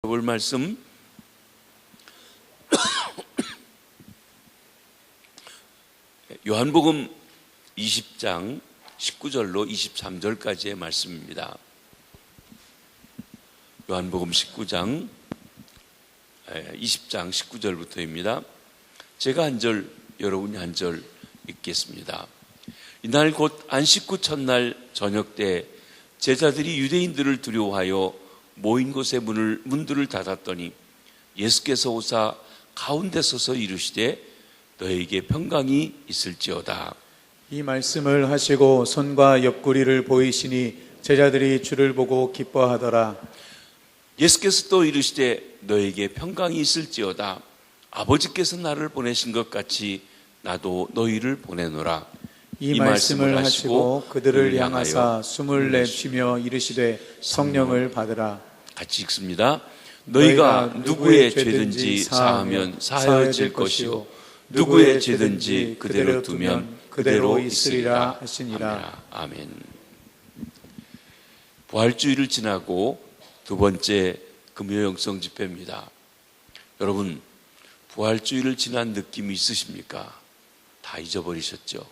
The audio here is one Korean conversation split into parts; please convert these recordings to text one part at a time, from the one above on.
볼 말씀 요한복음 20장 19절로 23절까지의 말씀입니다. 요한복음 20장 19절부터입니다. 제가 한 절, 여러분이 한 절 읽겠습니다. 이날 곧 안식구 첫날 저녁 때 제자들이 유대인들을 두려워하여 모인 곳의 문들을 닫았더니 예수께서 오사 가운데 서서 이르시되 너에게 평강이 있을지어다. 이 말씀을 하시고 손과 옆구리를 보이시니 제자들이 주를 보고 기뻐하더라. 예수께서 또 이르시되 너에게 평강이 있을지어다. 아버지께서 나를 보내신 것 같이 나도 너희를 보내노라. 이 말씀을 하시고 그들을 향하사 숨을 내쉬며 이르시되 성령을 받으라. 같이 읽습니다. 너희가 누구의 죄든지 사하면 사하여질 것이요 누구의 죄든지 그대로 두면 그대로 있으리라 하시니라. 아멘. 부활주일을 지나고 두 번째 금요 영성 집회입니다. 여러분, 부활주일을 지난 느낌이 있으십니까? 다 잊어버리셨죠?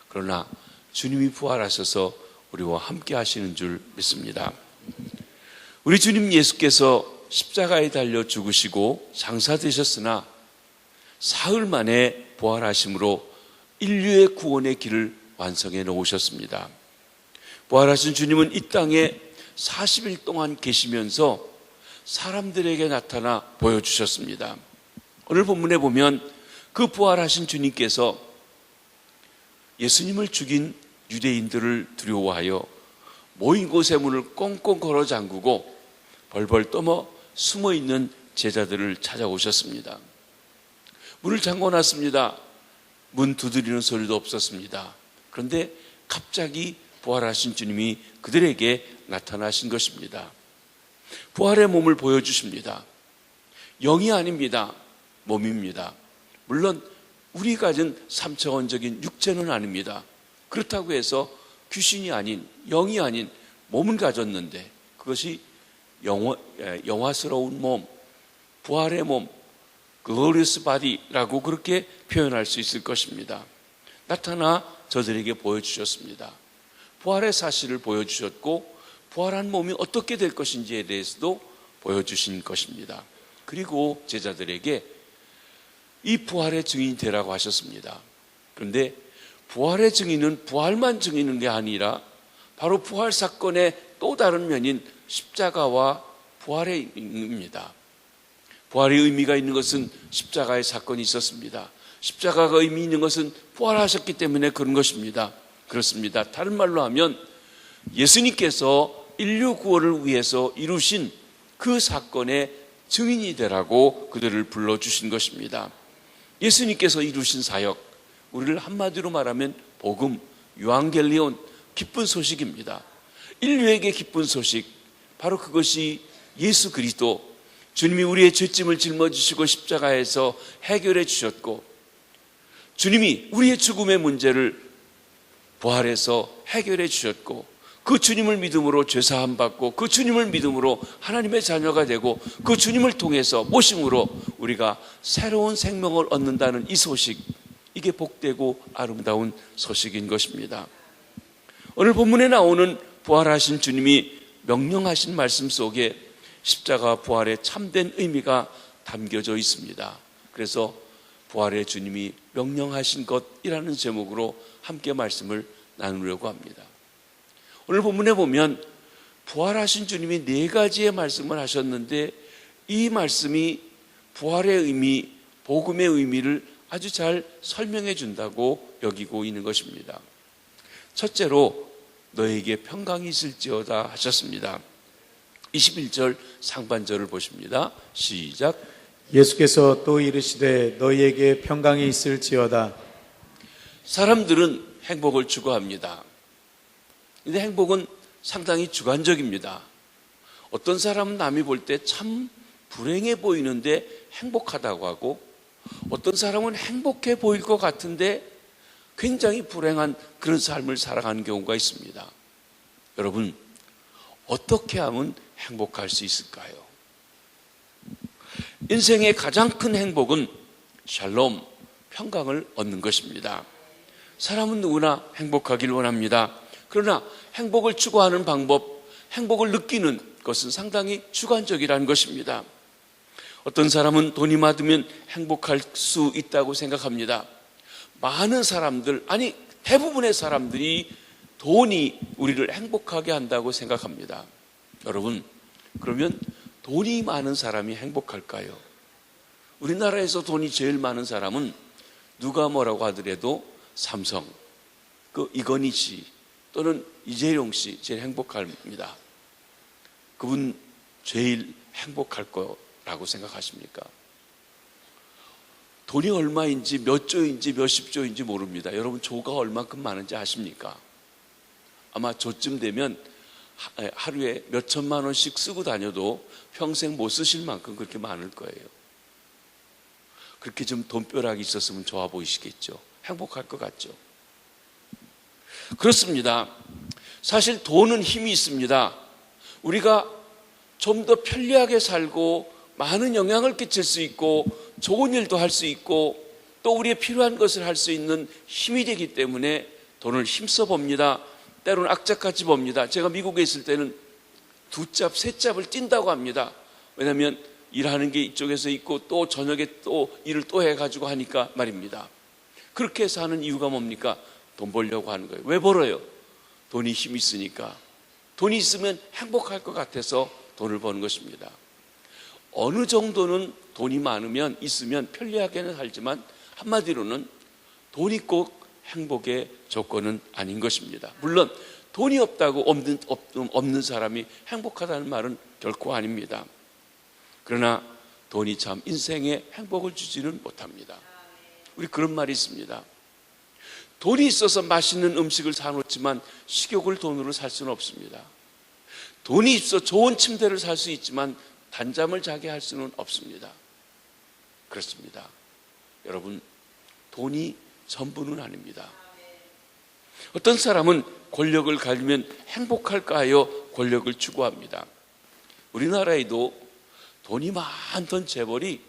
그러나 주님이 부활하셔서 우리와 함께 하시는 줄 믿습니다. 우리 주님 예수께서 십자가에 달려 죽으시고 장사되셨으나 사흘 만에 부활하심으로 인류의 구원의 길을 완성해 놓으셨습니다. 부활하신 주님은 이 땅에 40일 동안 계시면서 사람들에게 나타나 보여주셨습니다. 오늘 본문에 보면 그 부활하신 주님께서 예수님을 죽인 유대인들을 두려워하여 모인 곳의 문을 꽁꽁 걸어 잠그고 벌벌 떠며 숨어있는 제자들을 찾아오셨습니다. 문을 잠궈놨습니다. 문 두드리는 소리도 없었습니다. 그런데 갑자기 부활하신 주님이 그들에게 나타나신 것입니다. 부활의 몸을 보여주십니다. 영이 아닙니다. 몸입니다. 물론 우리가 가진 3차원적인 육체는 아닙니다. 그렇다고 해서 귀신이 아닌, 영이 아닌 몸을 가졌는데 그것이 영화스러운 몸, 부활의 몸, glorious body라고 그렇게 표현할 수 있을 것입니다. 나타나 저들에게 보여주셨습니다. 부활의 사실을 보여주셨고 부활한 몸이 어떻게 될 것인지에 대해서도 보여주신 것입니다. 그리고 제자들에게 이 부활의 증인이 되라고 하셨습니다. 그런데 부활의 증인은 부활만 증인하는 게 아니라 바로 부활 사건의 또 다른 면인 십자가와 부활의 의미입니다. 부활의 의미가 있는 것은 십자가의 사건이 있었습니다. 십자가가 의미 있는 것은 부활하셨기 때문에 그런 것입니다. 그렇습니다. 다른 말로 하면 예수님께서 인류 구원을 위해서 이루신 그 사건의 증인이 되라고 그들을 불러주신 것입니다. 예수님께서 이루신 사역, 우리를 한마디로 말하면 복음, 유앙겔리온, 기쁜 소식입니다. 인류에게 기쁜 소식, 바로 그것이 예수 그리스도, 주님이 우리의 죄짐을 짊어지시고 십자가에서 해결해 주셨고 주님이 우리의 죽음의 문제를 부활해서 해결해 주셨고 그 주님을 믿음으로 죄사함 받고 그 주님을 믿음으로 하나님의 자녀가 되고 그 주님을 통해서 모심으로 우리가 새로운 생명을 얻는다는 이 소식, 이게 복되고 아름다운 소식인 것입니다. 오늘 본문에 나오는 부활하신 주님이 명령하신 말씀 속에 십자가 부활의 참된 의미가 담겨져 있습니다. 그래서 부활의 주님이 명령하신 것이라는 제목으로 함께 말씀을 나누려고 합니다. 오늘 본문에 보면 부활하신 주님이 4가지의 말씀을 하셨는데 이 말씀이 부활의 의미, 복음의 의미를 아주 잘 설명해 준다고 여기고 있는 것입니다. 첫째로 너에게 평강이 있을지어다 하셨습니다. 21절 상반절을 보십니다. 시작. 예수께서 또 이르시되 너희에게 평강이 있을지어다. 사람들은 행복을 추구합니다. 근데 행복은 상당히 주관적입니다. 어떤 사람은 남이 볼 때 참 불행해 보이는데 행복하다고 하고 어떤 사람은 행복해 보일 것 같은데 굉장히 불행한 그런 삶을 살아가는 경우가 있습니다. 여러분, 어떻게 하면 행복할 수 있을까요? 인생의 가장 큰 행복은 샬롬, 평강을 얻는 것입니다. 사람은 누구나 행복하길 원합니다. 그러나 행복을 추구하는 방법, 행복을 느끼는 것은 상당히 주관적이라는 것입니다. 어떤 사람은 돈이 많으면 행복할 수 있다고 생각합니다. 많은 사람들, 아니 대부분의 사람들이 돈이 우리를 행복하게 한다고 생각합니다. 여러분, 그러면 돈이 많은 사람이 행복할까요? 우리나라에서 돈이 제일 많은 사람은 누가 뭐라고 하더라도 삼성, 이건희 씨 또는 이재용 씨 제일 행복합니다. 그분 제일 행복할 거라고 생각하십니까? 돈이 얼마인지 몇 조인지 몇십 조인지 모릅니다. 여러분, 조가 얼만큼 많은지 아십니까? 아마 조쯤 되면 하루에 몇 천만 원씩 쓰고 다녀도 평생 못 쓰실 만큼 그렇게 많을 거예요. 그렇게 좀 돈벼락이 있었으면 좋아 보이시겠죠? 행복할 것 같죠? 그렇습니다. 사실 돈은 힘이 있습니다. 우리가 좀 더 편리하게 살고 많은 영향을 끼칠 수 있고 좋은 일도 할 수 있고 또 우리의 필요한 것을 할 수 있는 힘이 되기 때문에 돈을 힘써 봅니다. 때로는 악착같이 봅니다. 제가 미국에 있을 때는 두 짭, 세 짭을 뛴다고 합니다. 왜냐하면 일하는 게 이쪽에서 있고 또 저녁에 또 일을 또 해가지고 하니까 말입니다. 그렇게 해서 하는 이유가 뭡니까? 돈 벌려고 하는 거예요. 왜 벌어요? 돈이 힘이 있으니까. 돈이 있으면 행복할 것 같아서 돈을 버는 것입니다. 어느 정도는 돈이 많으면 있으면 편리하게는 살지만 한마디로는 돈이 꼭 행복의 조건은 아닌 것입니다. 물론 돈이 없다고 없는 사람이 행복하다는 말은 결코 아닙니다. 그러나 돈이 참 인생에 행복을 주지는 못합니다. 우리 그런 말이 있습니다. 돈이 있어서 맛있는 음식을 사놓지만 식욕을 돈으로 살 수는 없습니다. 돈이 있어 좋은 침대를 살 수 있지만 단잠을 자게 할 수는 없습니다. 그렇습니다. 여러분, 돈이 전부는 아닙니다. 어떤 사람은 권력을 가지면 행복할까 하여 권력을 추구합니다. 우리나라에도 돈이 많던 재벌이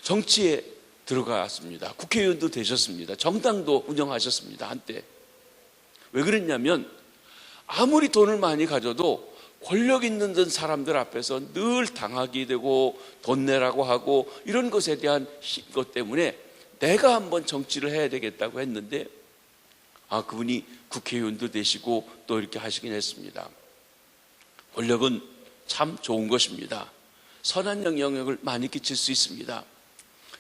정치에 들어갔습니다. 국회의원도 되셨습니다. 정당도 운영하셨습니다. 한때. 왜 그랬냐면 아무리 돈을 많이 가져도 권력 있는 사람들 앞에서 늘 당하게 되고 돈 내라고 하고 이런 것에 대한 것 때문에 내가 한번 정치를 해야 되겠다고 했는데 그분이 국회의원도 되시고 또 이렇게 하시긴 했습니다. 권력은 참 좋은 것입니다. 선한 영향력을 많이 끼칠 수 있습니다.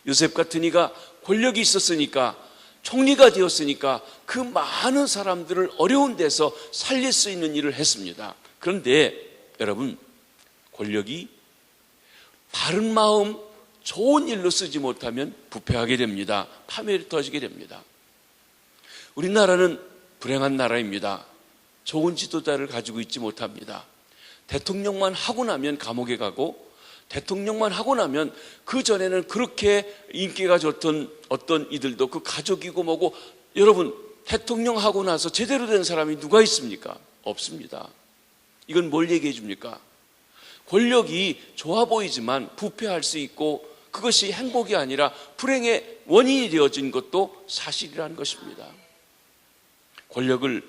요셉 같은 이가 권력이 있었으니까 총리가 되었으니까 그 많은 사람들을 어려운 데서 살릴 수 있는 일을 했습니다. 그런데 여러분, 권력이 바른 마음, 좋은 일로 쓰지 못하면 부패하게 됩니다. 파멸이 터지게 됩니다. 우리나라는 불행한 나라입니다. 좋은 지도자를 가지고 있지 못합니다. 대통령만 하고 나면 감옥에 가고 대통령만 하고 나면 그 전에는 그렇게 인기가 좋던 어떤 이들도 그 가족이고 뭐고, 여러분, 대통령 하고 나서 제대로 된 사람이 누가 있습니까? 없습니다. 이건 뭘 얘기해 줍니까? 권력이 좋아 보이지만 부패할 수 있고 그것이 행복이 아니라 불행의 원인이 되어진 것도 사실이라는 것입니다. 권력을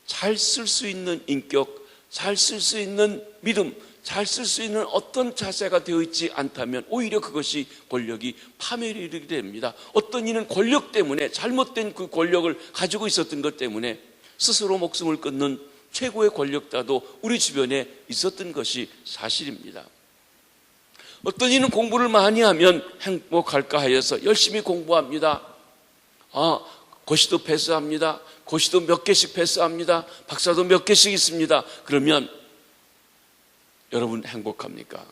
잘 쓸 수 있는 인격, 잘 쓸 수 있는 믿음, 잘 쓸 수 있는 어떤 자세가 되어 있지 않다면 오히려 그것이 권력이 파멸에 이르게 됩니다. 어떤 이는 권력 때문에, 잘못된 그 권력을 가지고 있었던 것 때문에 스스로 목숨을 끊는 최고의 권력자도 우리 주변에 있었던 것이 사실입니다. 어떤 이는 공부를 많이 하면 행복할까 하여서 열심히 공부합니다. 고시도 패스합니다. 고시도 몇 개씩 패스합니다. 박사도 몇 개씩 있습니다. 그러면 여러분 행복합니까?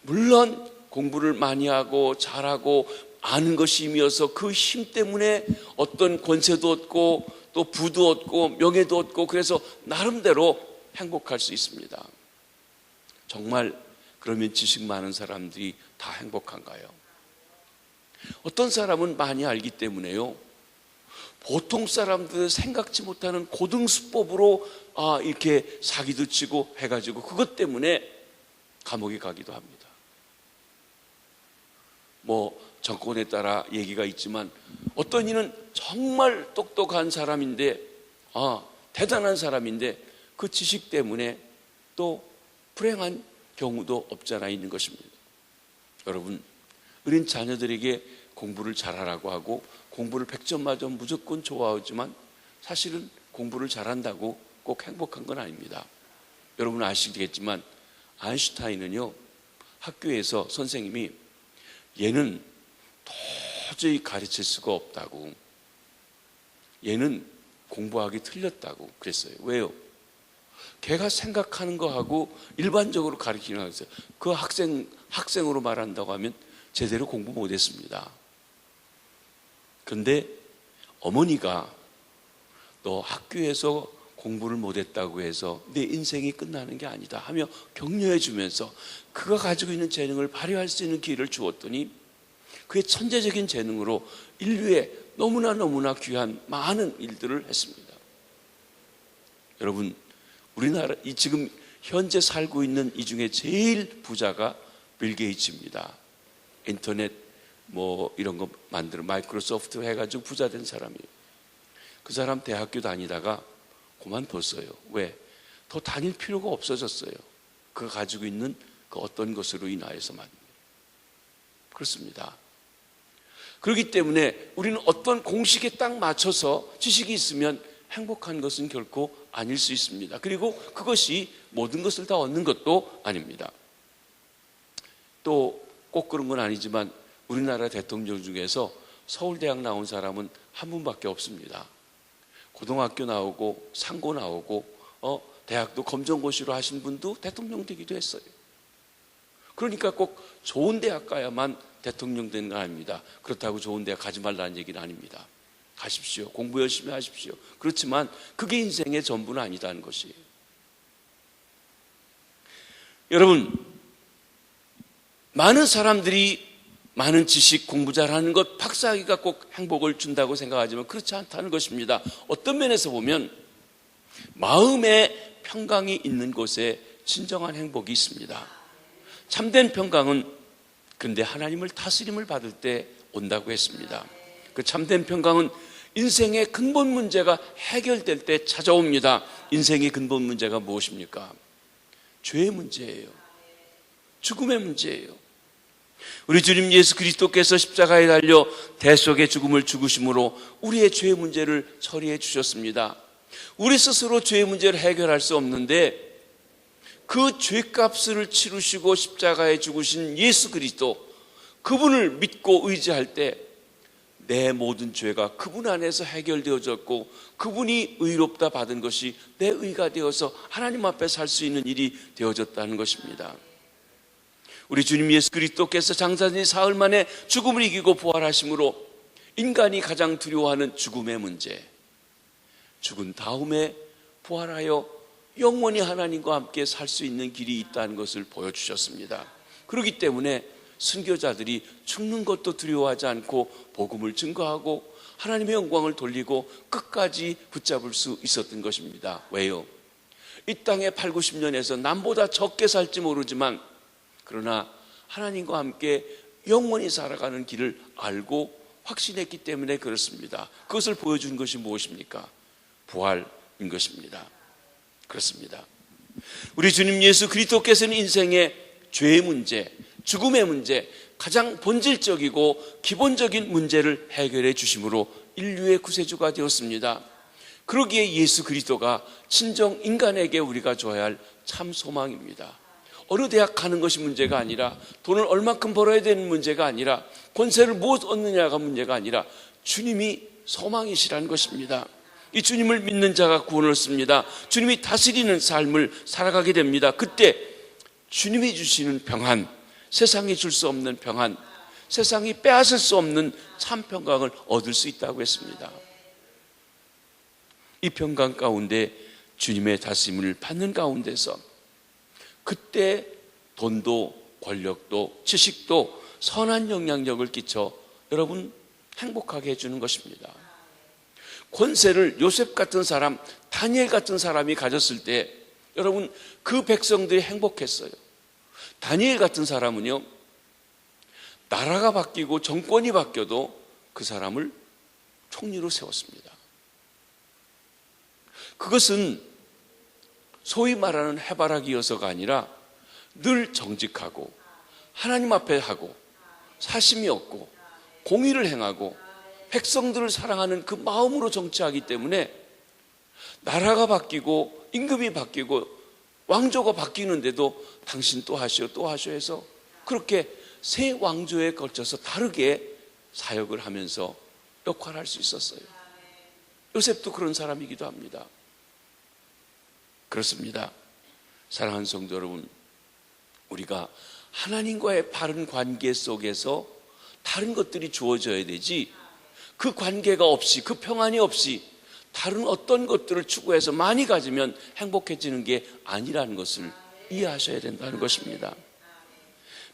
물론 공부를 많이 하고 잘하고 아는 것이 힘이어서 그 힘 때문에 어떤 권세도 얻고 또 부도 얻고 명예도 얻고 그래서 나름대로 행복할 수 있습니다. 정말 그러면 지식 많은 사람들이 다 행복한가요? 어떤 사람은 많이 알기 때문에요, 보통 사람들 생각지 못하는 고등수법으로 이렇게 사기도 치고 해가지고 그것 때문에 감옥에 가기도 합니다. 뭐 정권에 따라 얘기가 있지만 어떤 이는 정말 똑똑한 사람인데 대단한 사람인데 그 지식 때문에 또 불행한 경우도 없잖아 있는 것입니다. 여러분, 어린 자녀들에게 공부를 잘하라고 하고 공부를 100점 맞으면 무조건 좋아하지만 사실은 공부를 잘한다고 꼭 행복한 건 아닙니다. 여러분 아시겠지만 아인슈타인은요, 학교에서 선생님이 얘는 도저히 가르칠 수가 없다고, 얘는 공부하기 틀렸다고 그랬어요. 왜요? 걔가 생각하는 거하고 일반적으로 가르치는 거였어요. 그 학생으로 말한다고 하면 제대로 공부 못했습니다. 그런데 어머니가 너 학교에서 공부를 못했다고 해서 내 인생이 끝나는 게 아니다 하며 격려해 주면서 그가 가지고 있는 재능을 발휘할 수 있는 기회를 주었더니 그의 천재적인 재능으로 인류에 너무나 귀한 많은 일들을 했습니다. 여러분, 우리나라 지금 현재 살고 있는 이 중에 제일 부자가 빌 게이츠입니다. 인터넷 뭐 이런 거 만들어 마이크로소프트 해가지고 부자 된 사람이에요. 그 사람 대학교 다니다가 그만뒀어요. 왜? 더 다닐 필요가 없어졌어요. 그가 가지고 있는 그 어떤 것으로 인하여서만. 그렇습니다. 그렇기 때문에 우리는 어떤 공식에 딱 맞춰서 지식이 있으면 행복한 것은 결코 아닐 수 있습니다. 그리고 그것이 모든 것을 다 얻는 것도 아닙니다. 또 꼭 그런 건 아니지만 우리나라 대통령 중에서 서울대학 나온 사람은 한 분밖에 없습니다. 고등학교 나오고 상고 나오고 대학도 검정고시로 하신 분도 대통령 되기도 했어요. 그러니까 꼭 좋은 대학 가야만 대통령 되는 건 아닙니다. 그렇다고 좋은 대학 가지 말라는 얘기는 아닙니다. 가십시오. 공부 열심히 하십시오. 그렇지만 그게 인생의 전부는 아니다는 것이에요. 여러분, 많은 사람들이 많은 지식, 공부 잘하는 것, 박사학위가 꼭 행복을 준다고 생각하지만 그렇지 않다는 것입니다. 어떤 면에서 보면 마음의 평강이 있는 곳에 진정한 행복이 있습니다. 참된 평강은 그런데 하나님을 다스림을 받을 때 온다고 했습니다. 그 참된 평강은 인생의 근본 문제가 해결될 때 찾아옵니다. 인생의 근본 문제가 무엇입니까? 죄의 문제예요. 죽음의 문제예요. 우리 주님 예수 그리스도께서 십자가에 달려 대속의 죽음을 죽으심으로 우리의 죄의 문제를 처리해 주셨습니다. 우리 스스로 죄의 문제를 해결할 수 없는데 그 죄값을 치르시고 십자가에 죽으신 예수 그리스도, 그분을 믿고 의지할 때 내 모든 죄가 그분 안에서 해결되어졌고 그분이 의롭다 받은 것이 내 의가 되어서 하나님 앞에 살 수 있는 일이 되어졌다는 것입니다. 우리 주님 예수 그리스도께서 장사진 사흘 만에 죽음을 이기고 부활하심으로 인간이 가장 두려워하는 죽음의 문제, 죽은 다음에 부활하여 영원히 하나님과 함께 살 수 있는 길이 있다는 것을 보여주셨습니다. 그렇기 때문에 순교자들이 죽는 것도 두려워하지 않고 복음을 증거하고 하나님의 영광을 돌리고 끝까지 붙잡을 수 있었던 것입니다. 왜요? 이 땅에 8, 90년에서 남보다 적게 살지 모르지만 그러나 하나님과 함께 영원히 살아가는 길을 알고 확신했기 때문에 그렇습니다. 그것을 보여준 것이 무엇입니까? 부활인 것입니다. 그렇습니다. 우리 주님 예수 그리스도께서는 인생의 죄의 문제, 죽음의 문제, 가장 본질적이고 기본적인 문제를 해결해 주심으로 인류의 구세주가 되었습니다. 그러기에 예수 그리스도가 친정 인간에게 우리가 줘야 할 참 소망입니다. 어느 대학 가는 것이 문제가 아니라, 돈을 얼마큼 벌어야 되는 문제가 아니라, 권세를 무엇 얻느냐가 문제가 아니라 주님이 소망이시라는 것입니다. 이 주님을 믿는 자가 구원을 얻습니다. 주님이 다스리는 삶을 살아가게 됩니다. 그때 주님이 주시는 평안, 세상이 줄 수 없는 평안, 세상이 빼앗을 수 없는 참 평강을 얻을 수 있다고 했습니다. 이 평강 가운데 주님의 다스림을 받는 가운데서 그때 돈도 권력도 지식도 선한 영향력을 끼쳐 여러분 행복하게 해주는 것입니다. 권세를 요셉 같은 사람, 다니엘 같은 사람이 가졌을 때 여러분 그 백성들이 행복했어요. 다니엘 같은 사람은요, 나라가 바뀌고 정권이 바뀌어도 그 사람을 총리로 세웠습니다. 그것은 소위 말하는 해바라기여서가 아니라 늘 정직하고 하나님 앞에 하고 사심이 없고 공의를 행하고 백성들을 사랑하는 그 마음으로 정치하기 때문에 나라가 바뀌고 임금이 바뀌고 왕조가 바뀌는데도 당신 또 하시오 또 하시오 해서 그렇게 세 왕조에 걸쳐서 다르게 사역을 하면서 역할을 할 수 있었어요. 요셉도 그런 사람이기도 합니다. 그렇습니다. 사랑하는 성도 여러분, 우리가 하나님과의 바른 관계 속에서 다른 것들이 주어져야 되지, 그 관계가 없이, 그 평안이 없이 다른 어떤 것들을 추구해서 많이 가지면 행복해지는 게 아니라는 것을 이해하셔야 된다는 것입니다.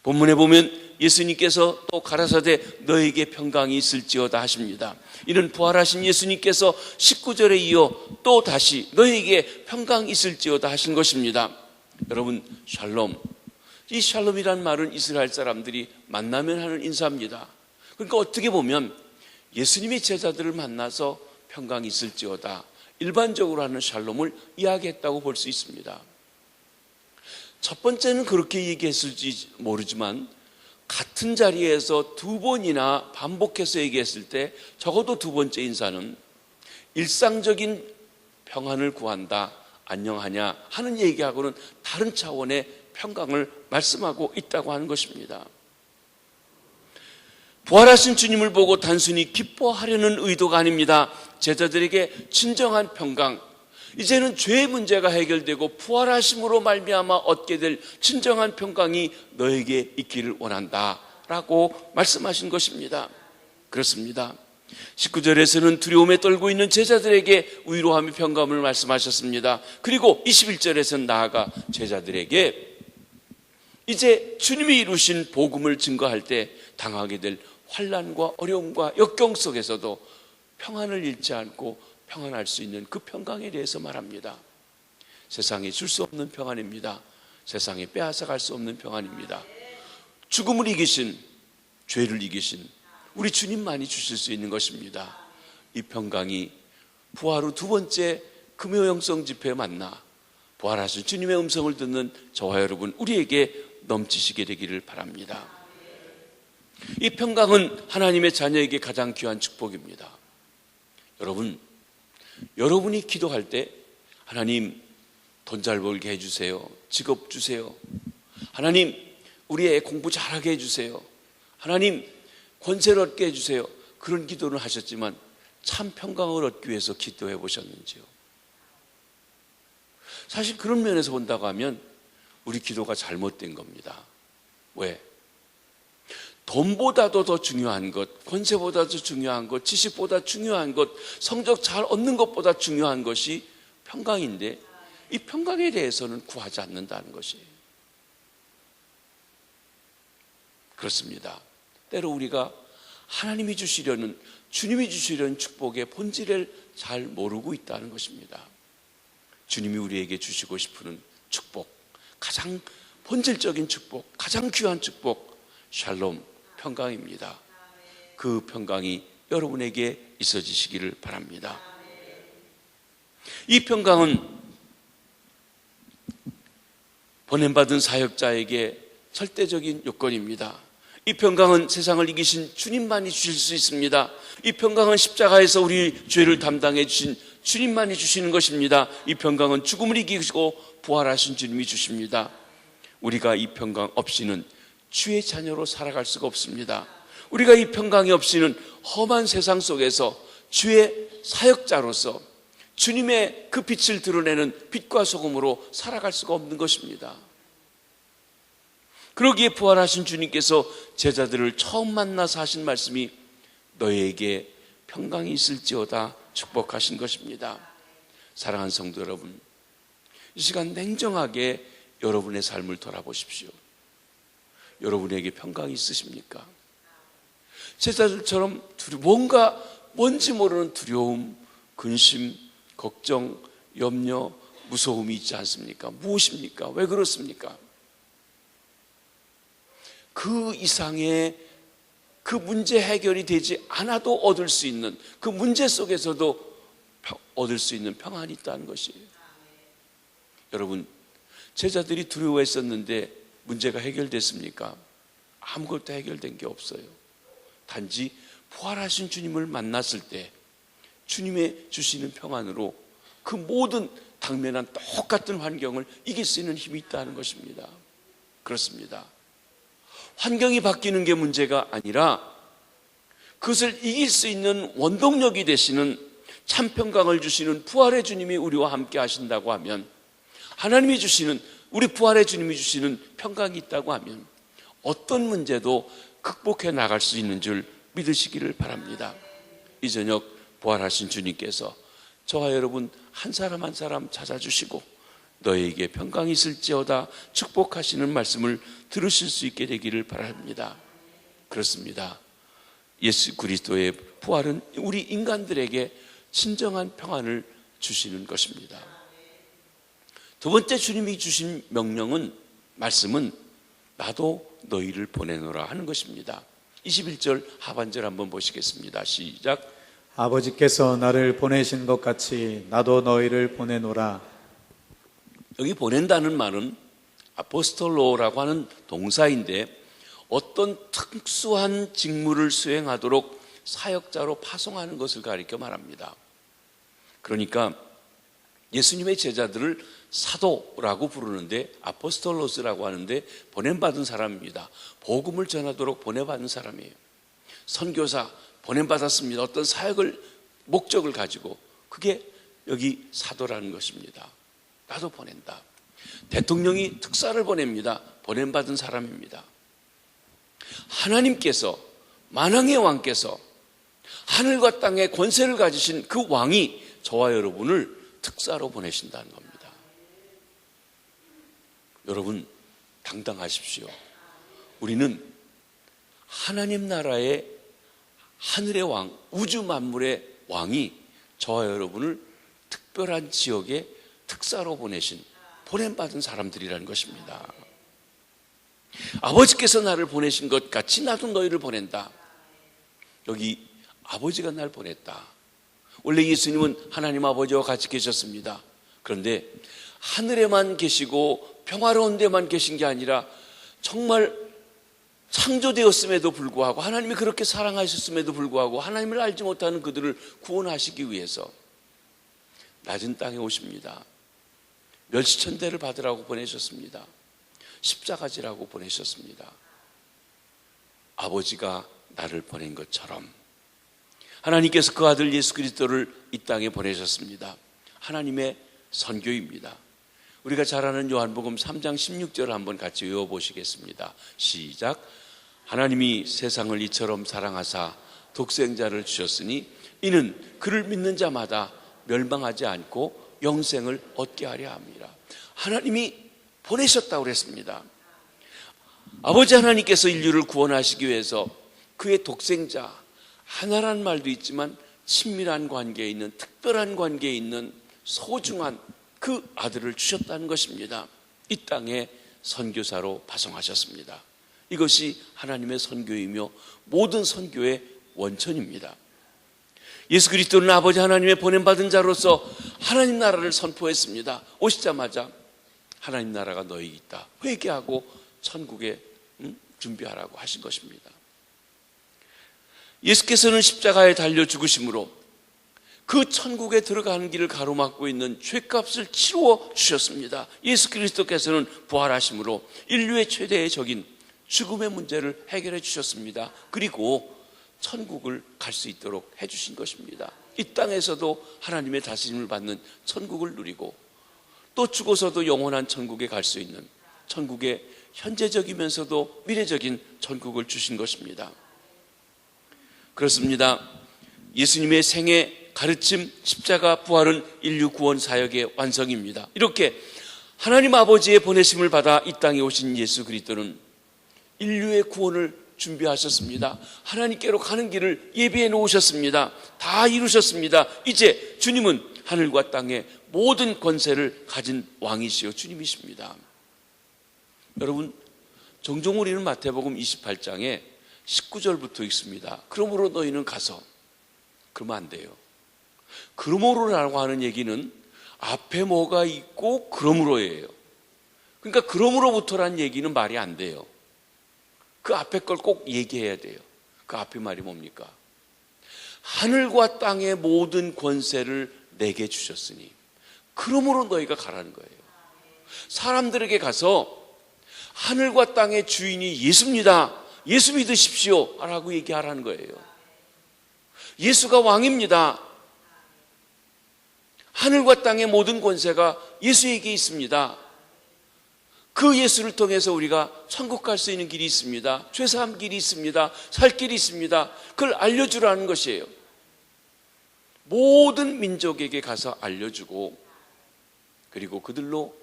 본문에 보면 예수님께서 또 가라사대 너에게 평강이 있을지어다 하십니다. 이는 부활하신 예수님께서 19절에 이어 또 다시 너에게 평강이 있을지어다 하신 것입니다. 여러분, 샬롬, 이 샬롬이란 말은 이스라엘 사람들이 만나면 하는 인사입니다. 그러니까 어떻게 보면 예수님이 제자들을 만나서 평강이 있을지어다 일반적으로 하는 샬롬을 이야기했다고 볼 수 있습니다. 첫 번째는 그렇게 얘기했을지 모르지만 같은 자리에서 두 번이나 반복해서 얘기했을 때 적어도 두 번째 인사는 일상적인 평안을 구한다, 안녕하냐 하는 얘기하고는 다른 차원의 평강을 말씀하고 있다고 하는 것입니다. 부활하신 주님을 보고 단순히 기뻐하려는 의도가 아닙니다. 제자들에게 진정한 평강, 이제는 죄의 문제가 해결되고 부활하심으로 말미암아 얻게 될 진정한 평강이 너에게 있기를 원한다 라고 말씀하신 것입니다. 그렇습니다. 19절에서는 두려움에 떨고 있는 제자들에게 위로하며 평강을 말씀하셨습니다. 그리고 21절에서는 나아가 제자들에게 이제 주님이 이루신 복음을 증거할 때 당하게 될 환난과 어려움과 역경 속에서도 평안을 잃지 않고 평안할 수 있는 그 평강에 대해서 말합니다. 세상에 줄 수 없는 평안입니다. 세상에 빼앗아갈 수 없는 평안입니다. 죽음을 이기신, 죄를 이기신 우리 주님만이 주실 수 있는 것입니다. 이 평강이 부활 후 두 번째 금요영성 집회에 만나 부활하신 주님의 음성을 듣는 저와 여러분, 우리에게 넘치시게 되기를 바랍니다. 이 평강은 하나님의 자녀에게 가장 귀한 축복입니다. 여러분이 기도할 때 하나님 돈 잘 벌게 해주세요, 직업 주세요, 하나님 우리 애 공부 잘하게 해주세요, 하나님 권세를 얻게 해주세요, 그런 기도를 하셨지만 참 평강을 얻기 위해서 기도해 보셨는지요? 사실 그런 면에서 본다고 하면 우리 기도가 잘못된 겁니다. 왜? 돈보다도 더 중요한 것, 권세보다도 중요한 것, 지식보다 중요한 것, 성적 잘 얻는 것보다 중요한 것이 평강인데 이 평강에 대해서는 구하지 않는다는 것이에요. 그렇습니다. 때로 우리가 하나님이 주시려는, 주님이 주시려는 축복의 본질을 잘 모르고 있다는 것입니다. 주님이 우리에게 주시고 싶은 축복, 가장 본질적인 축복, 가장 귀한 축복, 샬롬, 평강입니다. 그 평강이 여러분에게 있어지시기를 바랍니다. 이 평강은 보냄받은 사역자에게 절대적인 요건입니다. 이 평강은 세상을 이기신 주님만이 주실 수 있습니다. 이 평강은 십자가에서 우리 죄를 담당해 주신 주님만이 주시는 것입니다. 이 평강은 죽음을 이기시고 부활하신 주님이 주십니다. 우리가 이 평강 없이는 주의 자녀로 살아갈 수가 없습니다. 우리가 이 평강이 없이는 험한 세상 속에서 주의 사역자로서 주님의 그 빛을 드러내는 빛과 소금으로 살아갈 수가 없는 것입니다. 그러기에 부활하신 주님께서 제자들을 처음 만나서 하신 말씀이 너희에게 평강이 있을지어다 축복하신 것입니다. 사랑하는 성도 여러분, 이 시간 냉정하게 여러분의 삶을 돌아보십시오. 여러분에게 평강이 있으십니까? 제자들처럼 뭔지 모르는 두려움, 근심, 걱정, 염려, 무서움이 있지 않습니까? 무엇입니까? 왜 그렇습니까? 그 이상의 그 문제 해결이 되지 않아도 얻을 수 있는, 그 문제 속에서도 얻을 수 있는 평안이 있다는 것이에요. 여러분, 제자들이 두려워했었는데 문제가 해결됐습니까? 아무것도 해결된 게 없어요. 단지 부활하신 주님을 만났을 때 주님의 주시는 평안으로 그 모든 당면한 똑같은 환경을 이길 수 있는 힘이 있다는 것입니다. 그렇습니다. 환경이 바뀌는 게 문제가 아니라 그것을 이길 수 있는 원동력이 되시는 참 평강을 주시는 부활의 주님이 우리와 함께 하신다고 하면, 하나님이 주시는, 우리 부활의 주님이 주시는 평강이 있다고 하면 어떤 문제도 극복해 나갈 수 있는 줄 믿으시기를 바랍니다. 이 저녁 부활하신 주님께서 저와 여러분 한 사람 한 사람 찾아주시고 너희에게 평강이 있을지어다 축복하시는 말씀을 들으실 수 있게 되기를 바랍니다. 그렇습니다. 예수 그리스도의 부활은 우리 인간들에게 진정한 평안을 주시는 것입니다. 두 번째 주님이 주신 명령은, 말씀은 나도 너희를 보내노라 하는 것입니다. 21절 하반절 한번 보시겠습니다. 시작. 아버지께서 나를 보내신 것 같이 나도 너희를 보내노라. 여기 보낸다는 말은 아포스톨로라고 하는 동사인데 어떤 특수한 직무를 수행하도록 사역자로 파송하는 것을 가리켜 말합니다. 그러니까 예수님의 제자들을 사도라고 부르는데 아포스톨로스라고 하는데 보냄받은 사람입니다. 복음을 전하도록 보내받은 사람이에요. 선교사 보냄받았습니다. 어떤 사역을 목적을 가지고, 그게 여기 사도라는 것입니다. 나도 보낸다. 대통령이 특사를 보냅니다. 보냄받은 사람입니다. 하나님께서, 만왕의 왕께서 하늘과 땅의 권세를 가지신 그 왕이 저와 여러분을 특사로 보내신다는 겁니다. 여러분 당당하십시오. 우리는 하나님 나라의 하늘의 왕, 우주 만물의 왕이 저와 여러분을 특별한 지역에 특사로 보내신, 보냄받은 사람들이라는 것입니다. 아버지께서 나를 보내신 것 같이 나도 너희를 보낸다. 여기 아버지가 날 보냈다. 원래 예수님은 하나님 아버지와 같이 계셨습니다. 그런데 하늘에만 계시고 평화로운 데만 계신 게 아니라 정말 창조되었음에도 불구하고, 하나님이 그렇게 사랑하셨음에도 불구하고 하나님을 알지 못하는 그들을 구원하시기 위해서 낮은 땅에 오십니다. 멸시천대를 받으라고 보내셨습니다. 십자가지라고 보내셨습니다. 아버지가 나를 보낸 것처럼 하나님께서 그 아들 예수 그리스도를 이 땅에 보내셨습니다. 하나님의 선교입니다. 우리가 잘 아는 요한복음 3장 16절을 한번 같이 외워보시겠습니다. 시작. 하나님이 세상을 이처럼 사랑하사 독생자를 주셨으니 이는 그를 믿는 자마다 멸망하지 않고 영생을 얻게 하려 합니다. 하나님이 보내셨다고 그랬습니다. 아버지 하나님께서 인류를 구원하시기 위해서 그의 독생자, 하나란 말도 있지만 친밀한 관계에 있는, 특별한 관계에 있는 소중한 그 아들을 주셨다는 것입니다. 이 땅에 선교사로 파송하셨습니다. 이것이 하나님의 선교이며 모든 선교의 원천입니다. 예수 그리스도는 아버지 하나님의 보냄받은 자로서 하나님 나라를 선포했습니다. 오시자마자 하나님 나라가 너희 있다, 회개하고 천국에 준비하라고 하신 것입니다. 예수께서는 십자가에 달려 죽으심으로 그 천국에 들어가는 길을 가로막고 있는 죄값을 치루어 주셨습니다. 예수 그리스도께서는 부활하심으로 인류의 최대의 적인 죽음의 문제를 해결해 주셨습니다. 그리고 천국을 갈 수 있도록 해주신 것입니다. 이 땅에서도 하나님의 다스림을 받는 천국을 누리고 또 죽어서도 영원한 천국에 갈 수 있는, 천국의 현재적이면서도 미래적인 천국을 주신 것입니다. 그렇습니다. 예수님의 생애, 가르침, 십자가, 부활은 인류 구원 사역의 완성입니다. 이렇게 하나님 아버지의 보내심을 받아 이 땅에 오신 예수 그리스도는 인류의 구원을 준비하셨습니다. 하나님께로 가는 길을 예비해 놓으셨습니다. 다 이루셨습니다. 이제 주님은 하늘과 땅의 모든 권세를 가진 왕이시요 주님이십니다. 여러분, 종종 우리는 마태복음 28장에 19절부터 있습니다. 그러므로 너희는 가서. 그러면 안 돼요. 그러므로라고 하는 얘기는 앞에 뭐가 있고 그러므로예요. 그러니까 그러므로부터라는 얘기는 말이 안 돼요. 그 앞에 걸 꼭 얘기해야 돼요. 그 앞에 말이 뭡니까? 하늘과 땅의 모든 권세를 내게 주셨으니 그러므로 너희가 가라는 거예요. 사람들에게 가서 하늘과 땅의 주인이 예수입니다. 예수 믿으십시오 라고 얘기하라는 거예요. 예수가 왕입니다. 하늘과 땅의 모든 권세가 예수에게 있습니다. 그 예수를 통해서 우리가 천국 갈 수 있는 길이 있습니다. 죄사함 길이 있습니다. 살 길이 있습니다. 그걸 알려주라는 것이에요. 모든 민족에게 가서 알려주고, 그리고 그들로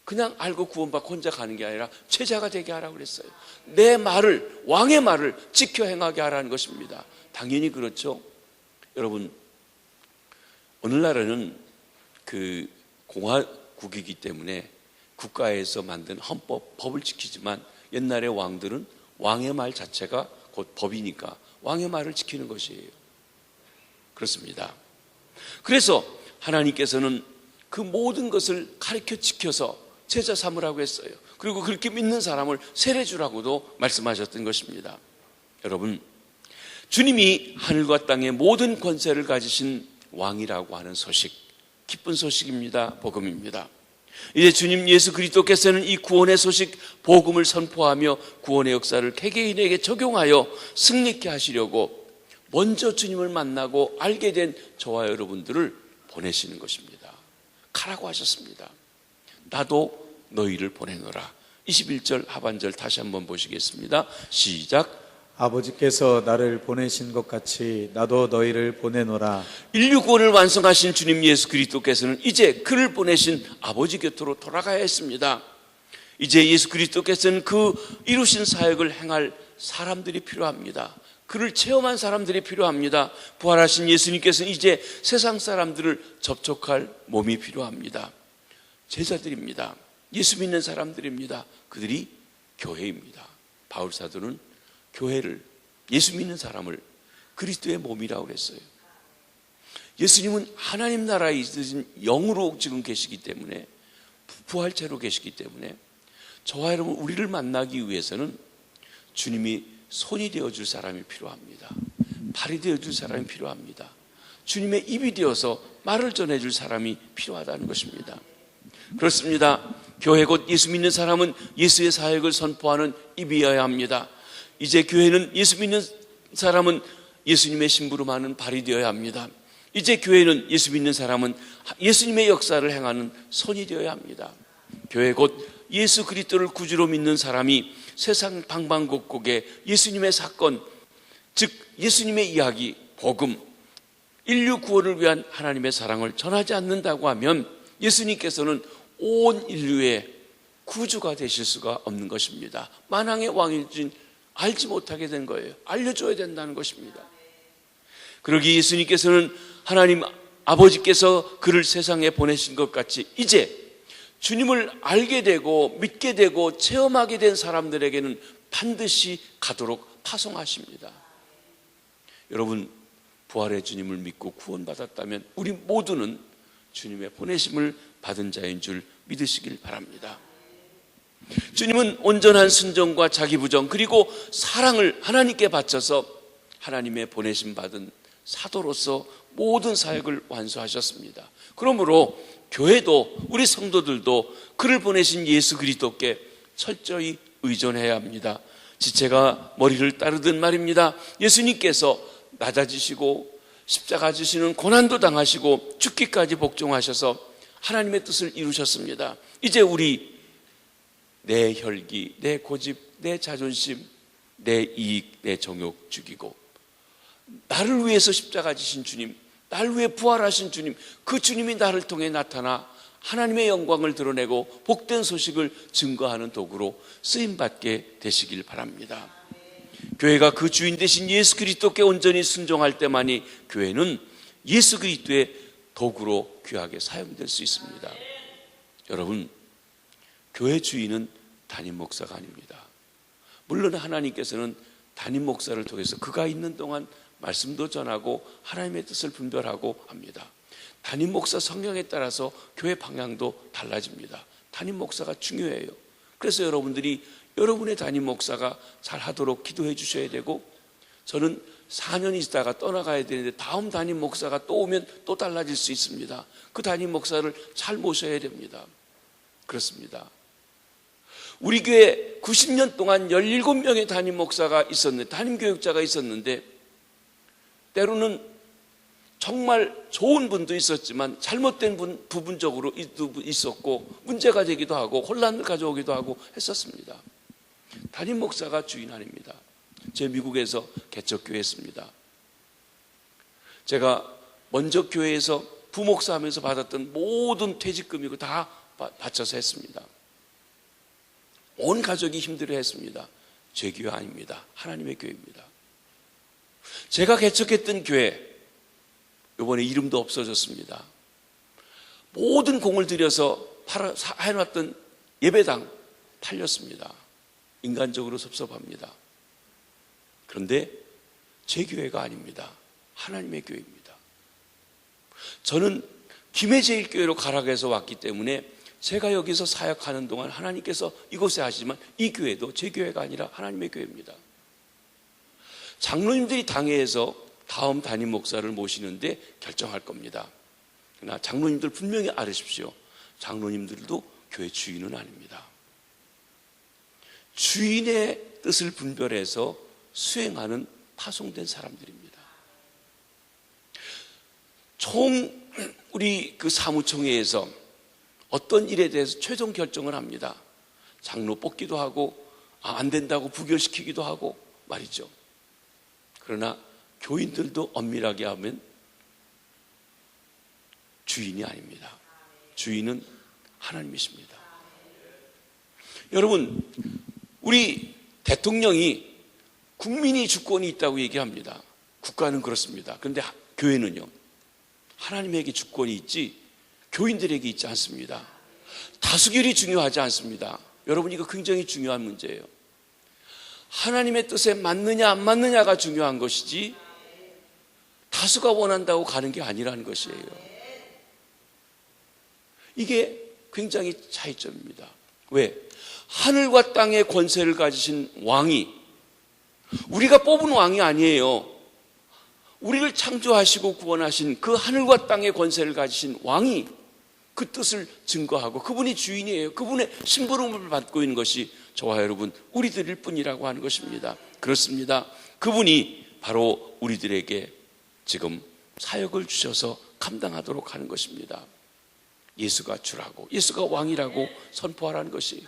그냥 알고 구원받고 혼자 가는 게 아니라 제자가 되게 하라고 그랬어요. 내 말을, 왕의 말을 지켜 행하게 하라는 것입니다. 당연히 그렇죠. 여러분, 오늘날에는 그 공화국이기 때문에 국가에서 만든 헌법, 법을 지키지만 옛날의 왕들은 왕의 말 자체가 곧 법이니까 왕의 말을 지키는 것이에요. 그렇습니다. 그래서 하나님께서는 그 모든 것을 가르쳐 지켜서 제자 삼으라고 했어요. 그리고 그렇게 믿는 사람을 세례 주라고도 말씀하셨던 것입니다. 여러분, 주님이 하늘과 땅의 모든 권세를 가지신 왕이라고 하는 소식, 기쁜 소식입니다. 복음입니다. 이제 주님 예수 그리스도께서는 이 구원의 소식, 복음을 선포하며 구원의 역사를 개개인에게 적용하여 승리케 하시려고 먼저 주님을 만나고 알게 된 저와 여러분들을 보내시는 것입니다. 가라고 하셨습니다. 나도 너희를 보내노라. 21절 하반절 다시 한번 보시겠습니다. 시작. 아버지께서 나를 보내신 것 같이 나도 너희를 보내노라. 인류 구원을 완성하신 주님 예수 그리스도께서는 이제 그를 보내신 아버지 곁으로 돌아가야 했습니다. 이제 예수 그리스도께서는 그 이루신 사역을 행할 사람들이 필요합니다. 그를 체험한 사람들이 필요합니다. 부활하신 예수님께서는 이제 세상 사람들을 접촉할 몸이 필요합니다. 제자들입니다. 예수 믿는 사람들입니다. 그들이 교회입니다. 바울 사도는 교회를, 예수 믿는 사람을 그리스도의 몸이라고 그랬어요. 예수님은 하나님 나라에 있으신 영으로 지금 계시기 때문에, 부활체로 계시기 때문에 저와 여러분 우리를 만나기 위해서는 주님이 손이 되어줄 사람이 필요합니다. 발이 되어줄 사람이 필요합니다. 주님의 입이 되어서 말을 전해줄 사람이 필요하다는 것입니다. 그렇습니다. 교회 곧 예수 믿는 사람은 예수의 사역을 선포하는 입이어야 합니다. 이제 교회는 예수 믿는 사람은 예수님의 심부름하는 발이 되어야 합니다. 이제 교회는 예수 믿는 사람은 예수님의 역사를 행하는 손이 되어야 합니다. 교회 곧 예수 그리스도를 구주로 믿는 사람이 세상 방방곡곡에 예수님의 사건, 즉 예수님의 이야기, 복음, 인류 구원을 위한 하나님의 사랑을 전하지 않는다고 하면 예수님께서는 온 인류의 구주가 되실 수가 없는 것입니다. 만왕의 왕일진 알지 못하게 된 거예요. 알려줘야 된다는 것입니다. 그러기 예수님께서는 하나님 아버지께서 그를 세상에 보내신 것 같이 이제 주님을 알게 되고 믿게 되고 체험하게 된 사람들에게는 반드시 가도록 파송하십니다. 여러분, 부활의 주님을 믿고 구원받았다면 우리 모두는 주님의 보내심을 받은 자인 줄 믿으시길 바랍니다. 주님은 온전한 순종과 자기 부정 그리고 사랑을 하나님께 바쳐서 하나님의 보내심 받은 사도로서 모든 사역을 완수하셨습니다. 그러므로 교회도 우리 성도들도 그를 보내신 예수 그리스도께 철저히 의존해야 합니다. 지체가 머리를 따르든 말입니다. 예수님께서 낮아지시고 십자가 지시는 고난도 당하시고 죽기까지 복종하셔서 하나님의 뜻을 이루셨습니다. 이제 우리 내 혈기, 내 고집, 내 자존심, 내 이익, 내 정욕 죽이고 나를 위해서 십자가 지신 주님, 나를 위해 부활하신 주님, 그 주님이 나를 통해 나타나 하나님의 영광을 드러내고 복된 소식을 증거하는 도구로 쓰임받게 되시길 바랍니다. 교회가 그 주인 되신 예수 그리스도께 온전히 순종할 때만이 교회는 예수 그리스도의 도구로 귀하게 사용될 수 있습니다. 여러분, 교회 주인은 담임 목사가 아닙니다. 물론 하나님께서는 담임 목사를 통해서 그가 있는 동안 말씀도 전하고 하나님의 뜻을 분별하고 합니다. 담임 목사 성향에 따라서 교회 방향도 달라집니다. 담임 목사가 중요해요. 그래서 여러분들이 여러분의 담임 목사가 잘 하도록 기도해 주셔야 되고, 저는 4년 있다가 떠나가야 되는데 다음 담임 목사가 또 오면 또 달라질 수 있습니다. 그 담임 목사를 잘 모셔야 됩니다. 그렇습니다. 우리 교회 90년 동안 17명의 담임 목사가 있었는데, 담임 교육자가 있었는데, 때로는 정말 좋은 분도 있었지만 잘못된 부분적으로 있었고 문제가 되기도 하고 혼란을 가져오기도 하고 했었습니다. 담임 목사가 주인 아닙니다. 제 미국에서 개척교회 했습니다. 제가 먼저 교회에서 부목사 하면서 받았던 모든 퇴직금이고 다 바쳐서 했습니다. 온 가족이 힘들어 했습니다. 제 교회 아닙니다. 하나님의 교회입니다. 제가 개척했던 교회, 이번에 이름도 없어졌습니다. 모든 공을 들여서 해놨던 예배당 팔렸습니다. 인간적으로 섭섭합니다. 그런데 제 교회가 아닙니다. 하나님의 교회입니다. 저는 김해제일교회로 가락에서 왔기 때문에 제가 여기서 사역하는 동안 하나님께서 이곳에 하시지만 이 교회도 제 교회가 아니라 하나님의 교회입니다. 장로님들이 당회에서 다음 담임 목사를 모시는데 결정할 겁니다. 그러나 장로님들 분명히 알으십시오. 장로님들도 교회 주인은 아닙니다. 주인의 뜻을 분별해서 수행하는 파송된 사람들입니다. 우리 그 사무총회에서 어떤 일에 대해서 최종 결정을 합니다. 장로 뽑기도 하고 안 된다고 부결시키기도 하고 말이죠. 그러나 교인들도 엄밀하게 하면 주인이 아닙니다. 주인은 하나님이십니다. 여러분, 우리 대통령이 국민이 주권이 있다고 얘기합니다. 국가는 그렇습니다. 그런데 교회는요, 하나님에게 주권이 있지 교인들에게 있지 않습니다. 다수결이 중요하지 않습니다. 여러분, 이거 굉장히 중요한 문제예요. 하나님의 뜻에 맞느냐 안 맞느냐가 중요한 것이지 다수가 원한다고 가는 게 아니라는 것이에요. 이게 굉장히 차이점입니다. 왜? 하늘과 땅의 권세를 가지신 왕이, 우리가 뽑은 왕이 아니에요. 우리를 창조하시고 구원하신 그 하늘과 땅의 권세를 가지신 왕이 그 뜻을 증거하고 그분이 주인이에요. 그분의 심부름을 받고 있는 것이 저와 여러분 우리들일 뿐이라고 하는 것입니다. 그렇습니다. 그분이 바로 우리들에게 지금 사역을 주셔서 감당하도록 하는 것입니다. 예수가 주라고, 예수가 왕이라고 선포하라는 것이,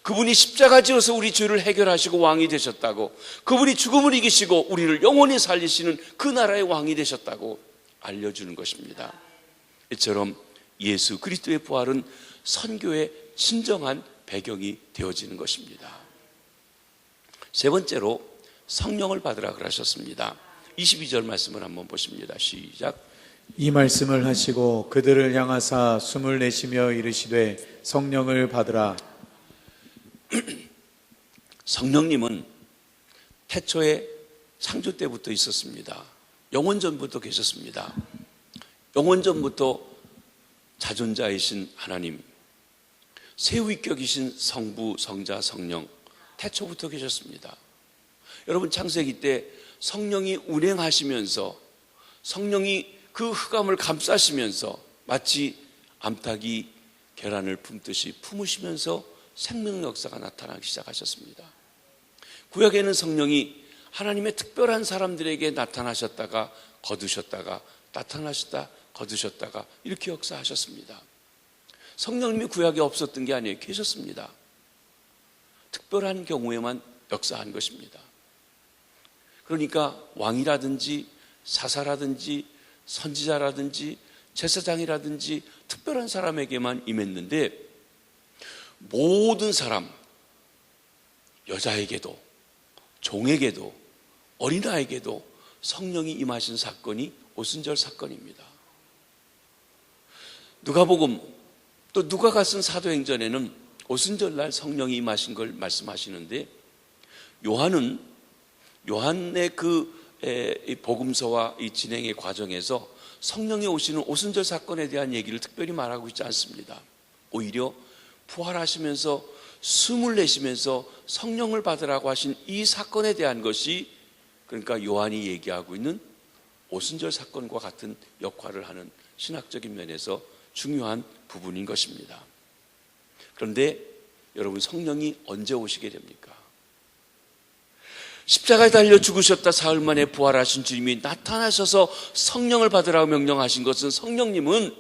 그분이 십자가 지어서 우리 죄를 해결하시고 왕이 되셨다고, 그분이 죽음을 이기시고 우리를 영원히 살리시는 그 나라의 왕이 되셨다고 알려주는 것입니다. 이처럼 예수 그리스도의 부활은 선교의 진정한 배경이 되어지는 것입니다. 세 번째로 성령을 받으라 그러셨습니다. 22절 말씀을 한번 보십니다. 시작. 이 말씀을 하시고 그들을 향하사 숨을 내쉬며 이르시되 성령을 받으라. 성령님은 태초에 창조 때부터 있었습니다. 영원전부터 계셨습니다. 영원전부터 자존자이신 하나님, 세위격이신 성부, 성자, 성령, 태초부터 계셨습니다. 여러분, 창세기 때 성령이 운행하시면서 성령이 그 흑암을 감싸시면서 마치 암탉이 계란을 품듯이 품으시면서 생명 역사가 나타나기 시작하셨습니다. 구약에는 성령이 하나님의 특별한 사람들에게 나타나셨다가 거두셨다가 나타나셨다 거두셨다가 이렇게 역사하셨습니다. 성령님이 구약에 없었던 게 아니에요. 계셨습니다. 특별한 경우에만 역사한 것입니다. 그러니까 왕이라든지 사사라든지 선지자라든지 제사장이라든지 특별한 사람에게만 임했는데, 모든 사람, 여자에게도 종에게도 어린아이에게도 성령이 임하신 사건이 오순절 사건입니다. 누가복음 또 누가가 쓴 사도행전에는 오순절날 성령이 임하신 걸 말씀하시는데, 요한은 요한의 이 복음서와 이 진행의 과정에서 성령이 오시는 오순절 사건에 대한 얘기를 특별히 말하고 있지 않습니다. 오히려 부활하시면서 숨을 내쉬면서 성령을 받으라고 하신 이 사건에 대한 것이, 그러니까 요한이 얘기하고 있는 오순절 사건과 같은 역할을 하는 신학적인 면에서 중요한 부분인 것입니다. 그런데 여러분, 성령이 언제 오시게 됩니까? 십자가에 달려 죽으셨다 사흘 만에 부활하신 주님이 나타나셔서 성령을 받으라고 명령하신 것은, 성령님은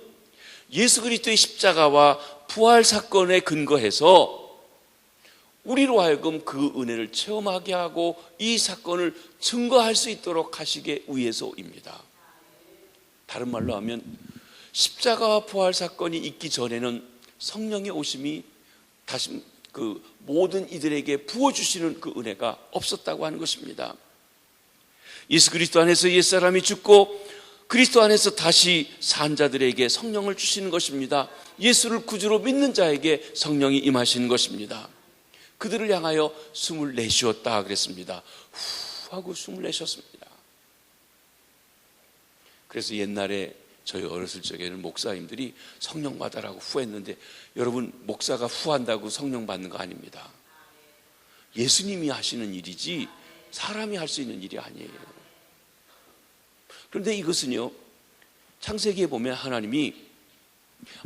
예수 그리스도의 십자가와 부활 사건에 근거해서 우리로 하여금 그 은혜를 체험하게 하고 이 사건을 증거할 수 있도록 하시기 위해서입니다. 다른 말로 하면 십자가와 부활 사건이 있기 전에는 성령의 오심이 다시 그 모든 이들에게 부어주시는 그 은혜가 없었다고 하는 것입니다. 예수 그리스도 안에서 옛사람이 죽고 그리스도 안에서 다시 산 자들에게 성령을 주시는 것입니다. 예수를 구주로 믿는 자에게 성령이 임하시는 것입니다. 그들을 향하여 숨을 내쉬었다 그랬습니다. 후 하고 숨을 내쉬었습니다. 그래서 옛날에 저희 어렸을 적에는 목사님들이 성령 받아라고 후했는데, 여러분, 목사가 후한다고 성령 받는 거 아닙니다. 예수님이 하시는 일이지 사람이 할 수 있는 일이 아니에요. 그런데 이것은요, 창세기에 보면 하나님이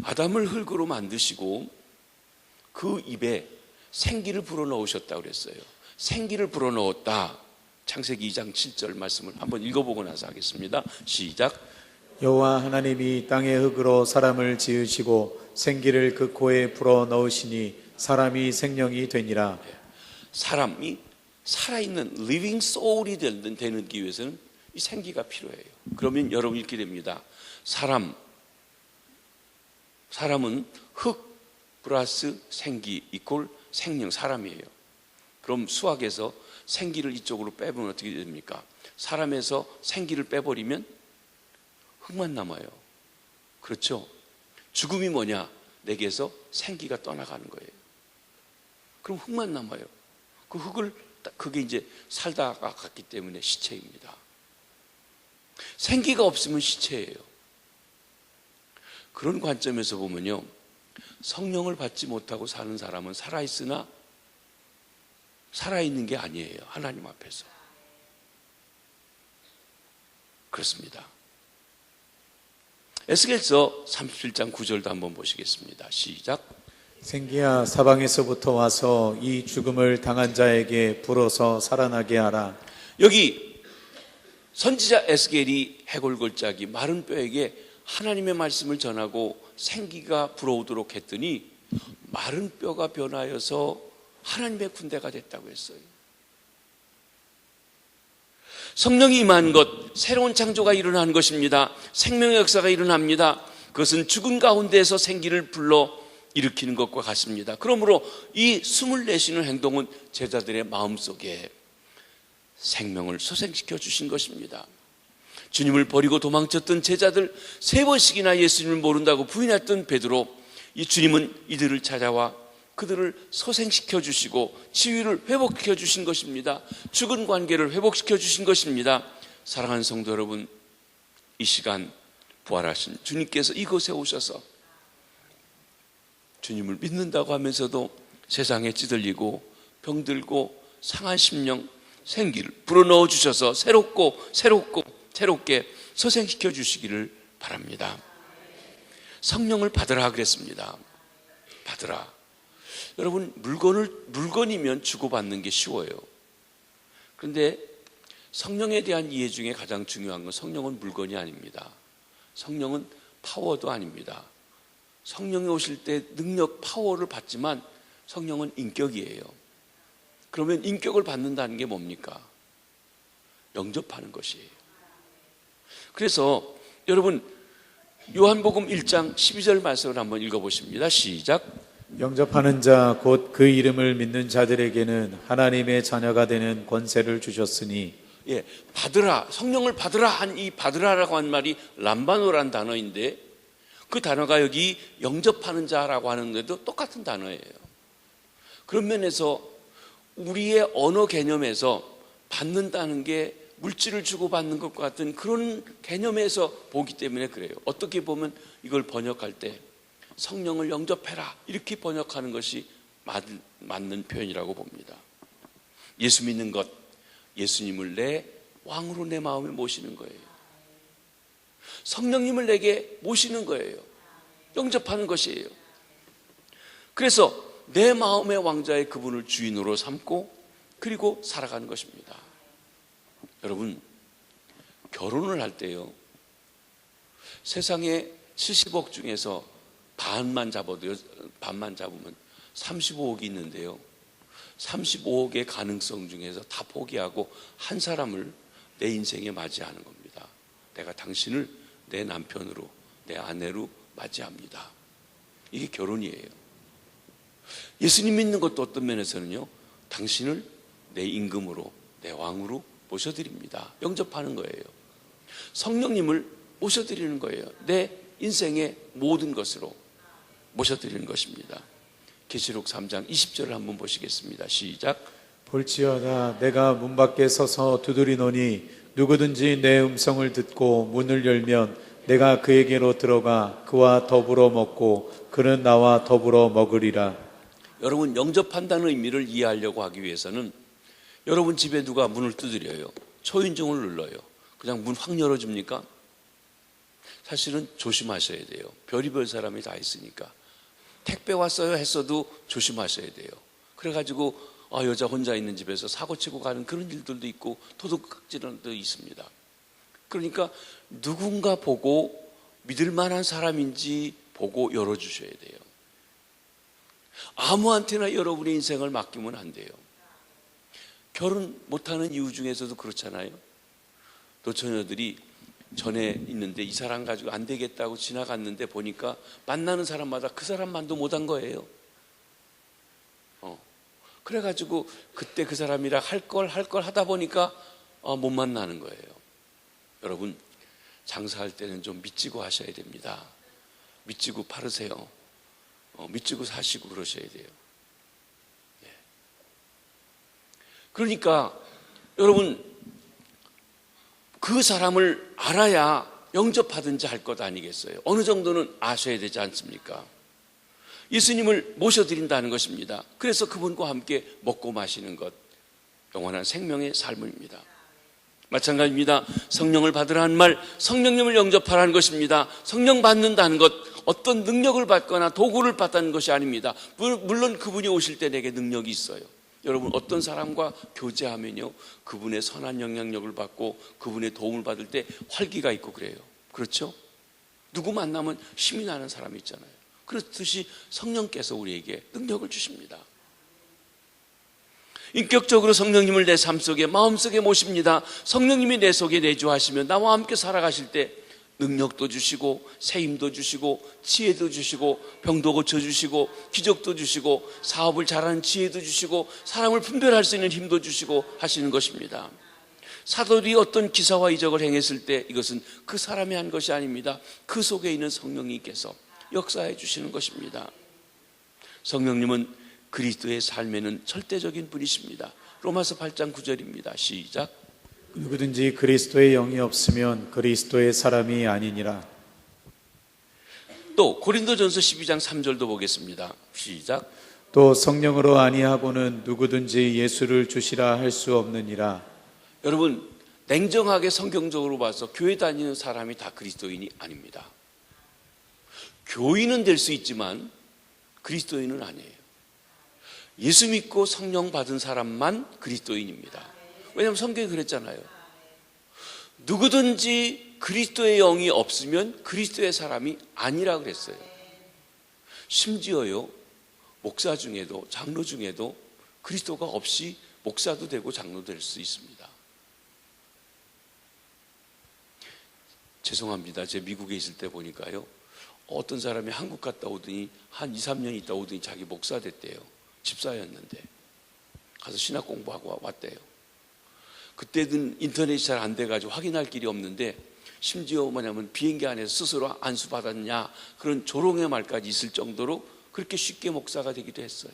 아담을 흙으로 만드시고 그 입에 생기를 불어넣으셨다고 그랬어요. 생기를 불어넣었다. 창세기 2장 7절 말씀을 한번 읽어보고 나서 하겠습니다. 시작. 여호와 하나님이 땅의 흙으로 사람을 지으시고 생기를 그 코에 불어넣으시니 사람이 생명이 되니라. 사람이 살아있는 living soul이 되기 위해서는 이 생기가 필요해요. 그러면 여러분 이렇게 됩니다. 사람은 흙 플러스 생기 이꼴 생명, 사람이에요. 그럼 수학에서 생기를 이쪽으로 빼보면 어떻게 됩니까? 사람에서 생기를 빼버리면 흙만 남아요. 그렇죠? 죽음이 뭐냐? 내게서 생기가 떠나가는 거예요. 그럼 흙만 남아요. 그 흙을, 그게 이제 살다가 갔기 때문에 시체입니다. 생기가 없으면 시체예요. 그런 관점에서 보면요, 성령을 받지 못하고 사는 사람은 살아있으나 살아있는 게 아니에요. 하나님 앞에서. 그렇습니다. 에스겔서 37장 9절도 한번 보시겠습니다. 시작. 생기야, 사방에서부터 와서 이 죽음을 당한 자에게 불어서 살아나게 하라. 여기 선지자 에스겔이 해골골짜기 마른 뼈에게 하나님의 말씀을 전하고 생기가 불어오도록 했더니 마른 뼈가 변하여서 하나님의 군대가 됐다고 했어요. 성령이 임한 것, 새로운 창조가 일어나는 것입니다. 생명의 역사가 일어납니다. 그것은 죽은 가운데에서 생기를 불러 일으키는 것과 같습니다. 그러므로 이 숨을 내쉬는 행동은 제자들의 마음속에 생명을 소생시켜 주신 것입니다. 주님을 버리고 도망쳤던 제자들, 3번씩이나 예수님을 모른다고 부인했던 베드로, 이 주님은 이들을 찾아와 그들을 소생시켜 주시고 치유를 회복시켜 주신 것입니다. 죽은 관계를 회복시켜 주신 것입니다. 사랑하는 성도 여러분, 이 시간 부활하신 주님께서 이곳에 오셔서 주님을 믿는다고 하면서도 세상에 찌들리고 병들고 상한 심령, 생기를 불어넣어 주셔서 새롭게 소생시켜 주시기를 바랍니다. 성령을 받으라 그랬습니다. 받으라. 여러분, 물건이면 주고받는 게 쉬워요. 그런데 성령에 대한 이해 중에 가장 중요한 건 성령은 물건이 아닙니다. 성령은 파워도 아닙니다. 성령이 오실 때 능력, 파워를 받지만 성령은 인격이에요. 그러면 인격을 받는다는 게 뭡니까? 영접하는 것이에요. 그래서 여러분, 요한복음 1장 12절 말씀을 한번 읽어보십니다. 시작. 영접하는 자 곧 그 이름을 믿는 자들에게는 하나님의 자녀가 되는 권세를 주셨으니. 예, 받으라, 성령을 받으라 한 이 받으라라고 한 말이 람바노란 단어인데, 그 단어가 여기 영접하는 자라고 하는 데도 똑같은 단어예요. 그런 면에서 우리의 언어 개념에서 받는다는 게 물질을 주고 받는 것과 같은 그런 개념에서 보기 때문에 그래요. 어떻게 보면 이걸 번역할 때 성령을 영접해라 이렇게 번역하는 것이 맞는 표현이라고 봅니다. 예수 믿는 것, 예수님을 내 왕으로 내 마음에 모시는 거예요. 성령님을 내게 모시는 거예요. 영접하는 것이에요. 그래서 내 마음의 왕자의 그분을 주인으로 삼고 그리고 살아가는 것입니다. 여러분, 결혼을 할 때요, 세상에 70억 중에서 반만 잡으면 35억이 있는데요, 35억의 가능성 중에서 다 포기하고 한 사람을 내 인생에 맞이하는 겁니다. 내가 당신을 내 남편으로, 내 아내로 맞이합니다. 이게 결혼이에요. 예수님 믿는 것도 어떤 면에서는요, 당신을 내 임금으로, 내 왕으로 모셔드립니다. 영접하는 거예요. 성령님을 모셔드리는 거예요. 내 인생의 모든 것으로 모셔드리는 것입니다. 계시록 3장 20절을 한번 보시겠습니다. 시작. 볼지어다 내가 문 밖에 서서 두드리노니 누구든지 내 음성을 듣고 문을 열면 내가 그에게로 들어가 그와 더불어 먹고 그는 나와 더불어 먹으리라. 여러분, 영접한다는 의미를 이해하려고 하기 위해서는 여러분 집에 누가 문을 두드려요. 초인종을 눌러요. 그냥 문 확 열어줍니까? 사실은 조심하셔야 돼요. 별의별 사람이 다 있으니까. 택배 왔어요 했어도 조심하셔야 돼요. 그래가지고 여자 혼자 있는 집에서 사고치고 가는 그런 일들도 있고 도둑질도 있습니다. 그러니까 누군가 보고 믿을 만한 사람인지 보고 열어주셔야 돼요. 아무한테나 여러분의 인생을 맡기면 안 돼요. 결혼 못하는 이유 중에서도 그렇잖아요. 노처녀들이 전에 있는데 이 사람 가지고 안 되겠다고 지나갔는데 보니까 만나는 사람마다 그 사람만도 못한 거예요. 그래가지고 그때 그 사람이랑 할 걸 하다 보니까 못 만나는 거예요. 여러분, 장사할 때는 좀 믿지고 하셔야 됩니다. 믿지고 팔으세요. 믿지고 사시고 그러셔야 돼요. 그러니까 여러분, 그 사람을 알아야 영접하든지 할 것 아니겠어요? 어느 정도는 아셔야 되지 않습니까? 예수님을 모셔드린다는 것입니다. 그래서 그분과 함께 먹고 마시는 것, 영원한 생명의 삶입니다. 마찬가지입니다. 성령을 받으라는 말, 성령님을 영접하라는 것입니다. 성령 받는다는 것, 어떤 능력을 받거나 도구를 받다는 것이 아닙니다. 물론 그분이 오실 때 내게 능력이 있어요. 여러분, 어떤 사람과 교제하면요, 그분의 선한 영향력을 받고 그분의 도움을 받을 때 활기가 있고 그래요. 그렇죠? 누구 만나면 힘이 나는 사람이 있잖아요. 그렇듯이 성령께서 우리에게 능력을 주십니다. 인격적으로 성령님을 내 삶 속에, 마음 속에 모십니다. 성령님이 내 속에 내주하시면 나와 함께 살아가실 때 능력도 주시고 새 힘도 주시고 지혜도 주시고 병도 고쳐주시고 기적도 주시고 사업을 잘하는 지혜도 주시고 사람을 분별할 수 있는 힘도 주시고 하시는 것입니다. 사도들이 어떤 기사와 이적을 행했을 때 이것은 그 사람이 한 것이 아닙니다. 그 속에 있는 성령님께서 역사해 주시는 것입니다. 성령님은 그리스도의 삶에는 절대적인 분이십니다. 로마서 8장 9절입니다. 시작. 누구든지 그리스도의 영이 없으면 그리스도의 사람이 아니니라. 또 고린도전서 12장 3절도 보겠습니다. 시작. 또 성령으로 아니하고는 누구든지 예수를 주시라 할 수 없느니라. 여러분, 냉정하게 성경적으로 봐서 교회 다니는 사람이 다 그리스도인이 아닙니다. 교인은 될 수 있지만 그리스도인은 아니에요. 예수 믿고 성령 받은 사람만 그리스도인입니다. 왜냐하면 성경이 그랬잖아요. 누구든지 그리스도의 영이 없으면 그리스도의 사람이 아니라 그랬어요. 심지어요, 목사 중에도 장로 중에도 그리스도가 없이 목사도 되고 장로도 될 수 있습니다. 죄송합니다. 제가 미국에 있을 때 보니까요, 어떤 사람이 한국 갔다 오더니 한 2, 3년 있다 오더니 자기 목사 됐대요. 집사였는데 가서 신학 공부하고 왔대요. 그때는 인터넷이 잘 안 돼가지고 확인할 길이 없는데 심지어 뭐냐면 비행기 안에서 스스로 안수받았냐 그런 조롱의 말까지 있을 정도로 그렇게 쉽게 목사가 되기도 했어요.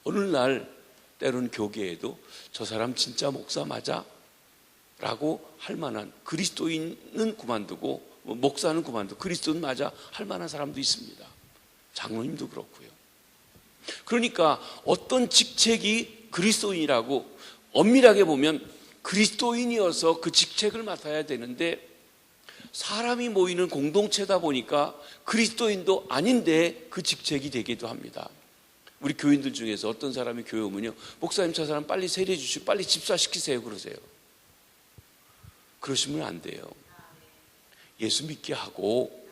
어느 날 때로는 교계에도 저 사람 진짜 목사 맞아? 라고 할 만한, 그리스도인은 그만두고 목사는 그만두고 그리스도인 맞아? 할 만한 사람도 있습니다. 장로님도 그렇고요. 그러니까 어떤 직책이 그리스도인이라고 엄밀하게 보면 그리스도인이어서 그 직책을 맡아야 되는데, 사람이 모이는 공동체다 보니까 그리스도인도 아닌데 그 직책이 되기도 합니다. 우리 교인들 중에서 어떤 사람이 교회 오면요, 목사님 저 사람 빨리 세례 주시고 빨리 집사시키세요 그러세요. 그러시면 안 돼요. 예수 믿게 하고,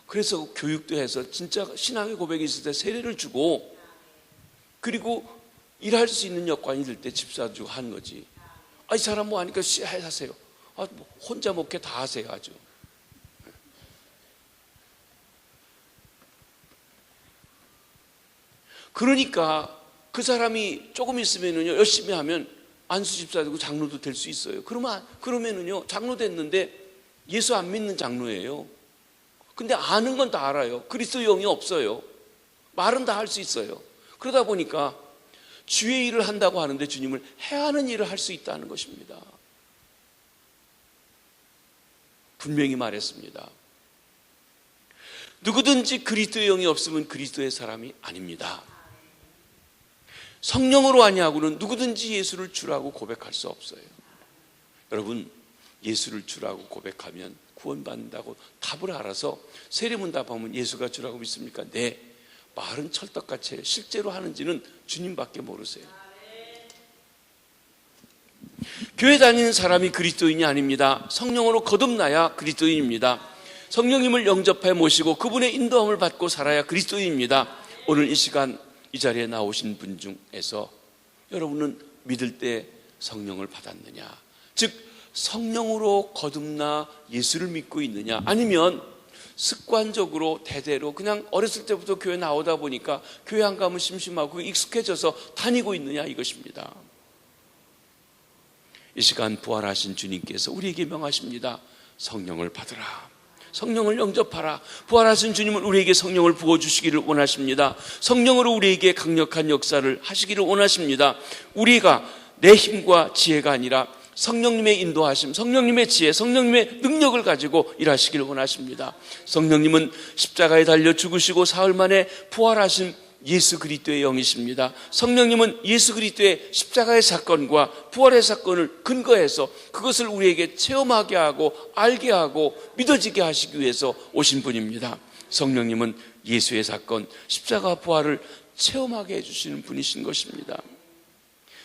그래서 교육도 해서 진짜 신앙의 고백이 있을 때 세례를 주고, 그리고 일할 수 있는 여건이 될 때 집사 주고 하는 거지. 이 사람 뭐 하니까 하세요. 뭐 혼자 목회 다 하세요. 아주. 그러니까 그 사람이 조금 있으면은요, 열심히 하면 안수 집사 되고 장로도 될 수 있어요. 그러면은요, 장로 됐는데 예수 안 믿는 장로예요. 근데 아는 건 다 알아요. 그리스도 영이 없어요. 말은 다 할 수 있어요. 그러다 보니까 주의 일을 한다고 하는데 주님을 해하는 일을 할 수 있다는 것입니다. 분명히 말했습니다. 누구든지 그리스도의 영이 없으면 그리스도의 사람이 아닙니다. 성령으로 아니하고는 누구든지 예수를 주라고 고백할 수 없어요. 여러분, 예수를 주라고 고백하면 구원받는다고 답을 알아서 세례문답하면 예수가 주라고 믿습니까? 네. 말은 찰떡같이 해요. 실제로 하는지는 주님밖에 모르세요. 교회 다니는 사람이 그리스도인이 아닙니다. 성령으로 거듭나야 그리스도인입니다. 성령님을 영접해 모시고 그분의 인도함을 받고 살아야 그리스도인입니다. 오늘 이 시간 이 자리에 나오신 분 중에서 여러분은 믿을 때 성령을 받았느냐, 즉 성령으로 거듭나 예수를 믿고 있느냐, 아니면 습관적으로 대대로 그냥 어렸을 때부터 교회 나오다 보니까 교회 안 가면 심심하고 익숙해져서 다니고 있느냐, 이것입니다. 이 시간 부활하신 주님께서 우리에게 명하십니다. 성령을 받으라. 성령을 영접하라. 부활하신 주님은 우리에게 성령을 부어주시기를 원하십니다. 성령으로 우리에게 강력한 역사를 하시기를 원하십니다. 우리가 내 힘과 지혜가 아니라 성령님의 인도하심, 성령님의 지혜, 성령님의 능력을 가지고 일하시기를 원하십니다. 성령님은 십자가에 달려 죽으시고 사흘 만에 부활하신 예수 그리스도의 영이십니다. 성령님은 예수 그리스도의 십자가의 사건과 부활의 사건을 근거해서 그것을 우리에게 체험하게 하고 알게 하고 믿어지게 하시기 위해서 오신 분입니다. 성령님은 예수의 사건, 십자가 부활을 체험하게 해주시는 분이신 것입니다.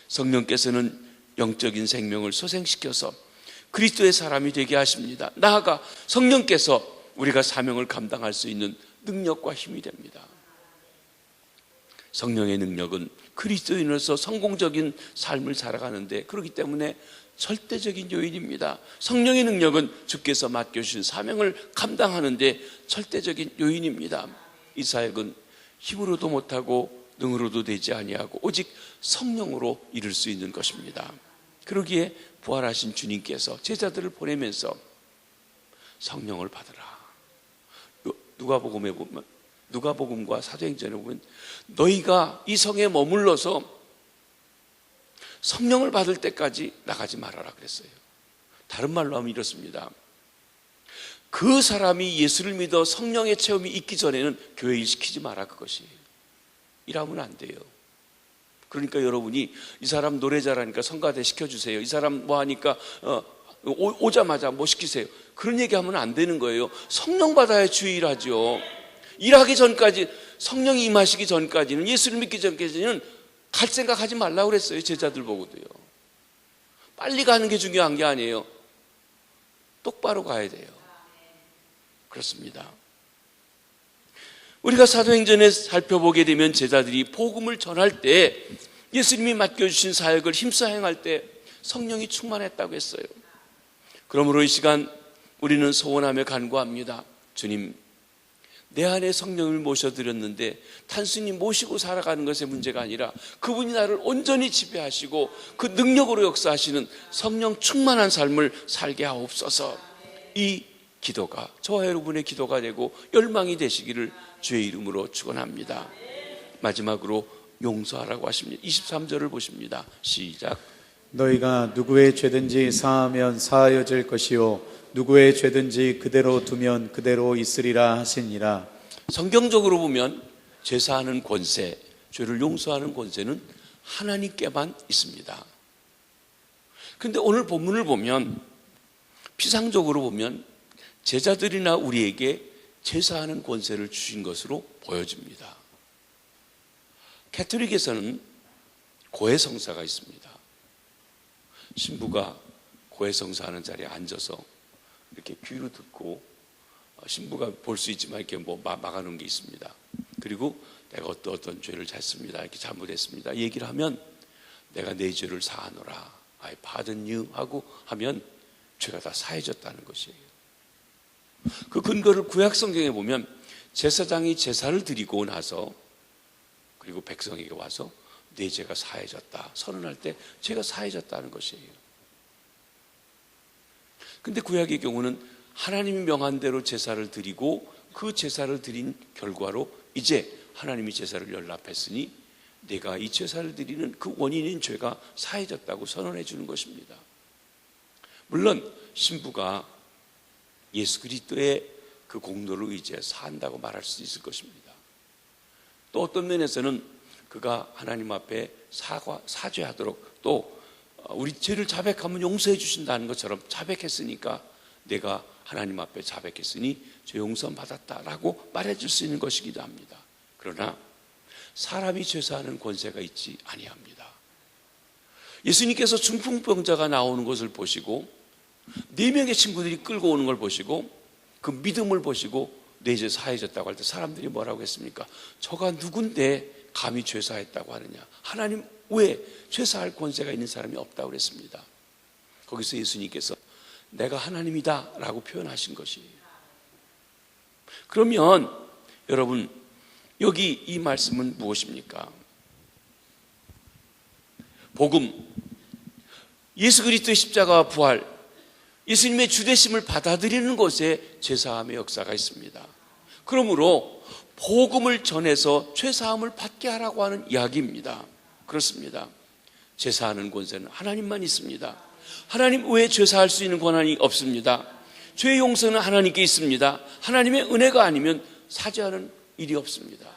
성령께서는 영적인 생명을 소생시켜서 그리스도의 사람이 되게 하십니다. 나아가 성령께서 우리가 사명을 감당할 수 있는 능력과 힘이 됩니다. 성령의 능력은 그리스도인으로서 성공적인 삶을 살아가는데, 그렇기 때문에 절대적인 요인입니다. 성령의 능력은 주께서 맡겨주신 사명을 감당하는데 절대적인 요인입니다. 이 사역은 힘으로도 못하고 능으로도 되지 아니하고 오직 성령으로 이룰 수 있는 것입니다. 그러기에 부활하신 주님께서 제자들을 보내면서 성령을 받으라. 누가복음과 사도행전에 보면 너희가 이 성에 머물러서 성령을 받을 때까지 나가지 말아라 그랬어요. 다른 말로 하면 이렇습니다. 그 사람이 예수를 믿어 성령의 체험이 있기 전에는 교회 일 시키지 마라, 그것이. 이러면 안 돼요. 그러니까 여러분이 이 사람 노래 잘하니까 성가대 시켜주세요. 이 사람 뭐 하니까 오자마자 뭐 시키세요. 그런 얘기하면 안 되는 거예요. 성령 받아야 주의 일하죠. 일하기 전까지, 성령이 임하시기 전까지는, 예수를 믿기 전까지는 갈 생각하지 말라고 그랬어요. 제자들 보고도요. 빨리 가는 게 중요한 게 아니에요. 똑바로 가야 돼요. 그렇습니다. 우리가 사도행전에 살펴보게 되면 제자들이 복음을 전할 때, 예수님이 맡겨주신 사역을 힘써 행할 때 성령이 충만했다고 했어요. 그러므로 이 시간 우리는 소원하며 간구합니다. 주님, 내 안에 성령을 모셔드렸는데 단순히 모시고 살아가는 것의 문제가 아니라 그분이 나를 온전히 지배하시고 그 능력으로 역사하시는 성령 충만한 삶을 살게 하옵소서. 이 기도가 저와 여러분의 기도가 되고 열망이 되시기를 주의 이름으로 축원합니다. 마지막으로 용서하라고 하십니다. 23절을 보십니다. 시작. 너희가 누구의 죄든지 사하면 사하여질 것이요 누구의 죄든지 그대로 두면 그대로 있으리라 하시니라. 성경적으로 보면 죄사하는 권세, 죄를 용서하는 권세는 하나님께만 있습니다. 그런데 오늘 본문을 보면 피상적으로 보면 제자들이나 우리에게 제사하는 권세를 주신 것으로 보여집니다. 가톨릭에서는 고해성사가 있습니다. 신부가 고해성사하는 자리에 앉아서 이렇게 귀로 듣고 신부가 볼 수 있지만 이렇게 막아놓은 게 있습니다. 그리고 내가 어떤 죄를 졌습니다. 이렇게 잘못했습니다. 얘기를 하면 내가 내 죄를 사하노라. I pardon you 하고 하면 죄가 다 사해졌다는 것이에요. 그 근거를 구약 성경에 보면 제사장이 제사를 드리고 나서 그리고 백성에게 와서 내 죄가 사해졌다 선언할 때 죄가 사해졌다는 것이에요. 근데 구약의 경우는 하나님이 명한 대로 제사를 드리고 그 제사를 드린 결과로 이제 하나님이 제사를 연락했으니 내가 이 제사를 드리는 그 원인인 죄가 사해졌다고 선언해 주는 것입니다. 물론 신부가 예수 그리스도의 그 공로를 의지해 산다고 말할 수 있을 것입니다. 또 어떤 면에서는 그가 하나님 앞에 사죄하도록 또 우리 죄를 자백하면 용서해 주신다는 것처럼 자백했으니까 내가 하나님 앞에 자백했으니 죄 용서 받았다라고 말해줄 수 있는 것이기도 합니다. 그러나 사람이 죄사하는 권세가 있지 아니합니다. 예수님께서 중풍병자가 나오는 것을 보시고 4명의 친구들이 끌고 오는 걸 보시고 그 믿음을 보시고 내 죄 사해졌다고 할 때 사람들이 뭐라고 했습니까? 저가 누군데 감히 죄사했다고 하느냐? 하나님 왜 죄사할 권세가 있는 사람이 없다고 그랬습니다. 거기서 예수님께서 내가 하나님이다 라고 표현하신 것이에요. 그러면 여러분 여기 이 말씀은 무엇입니까? 복음, 예수 그리스도의 십자가와 부활, 예수님의 주되심을 받아들이는 것에 죄사함의 역사가 있습니다. 그러므로 복음을 전해서 죄사함을 받게 하라고 하는 이야기입니다. 그렇습니다. 죄사하는 권세는 하나님만 있습니다. 하나님 외에 죄사할 수 있는 권한이 없습니다. 죄 용서는 하나님께 있습니다. 하나님의 은혜가 아니면 사죄하는 일이 없습니다.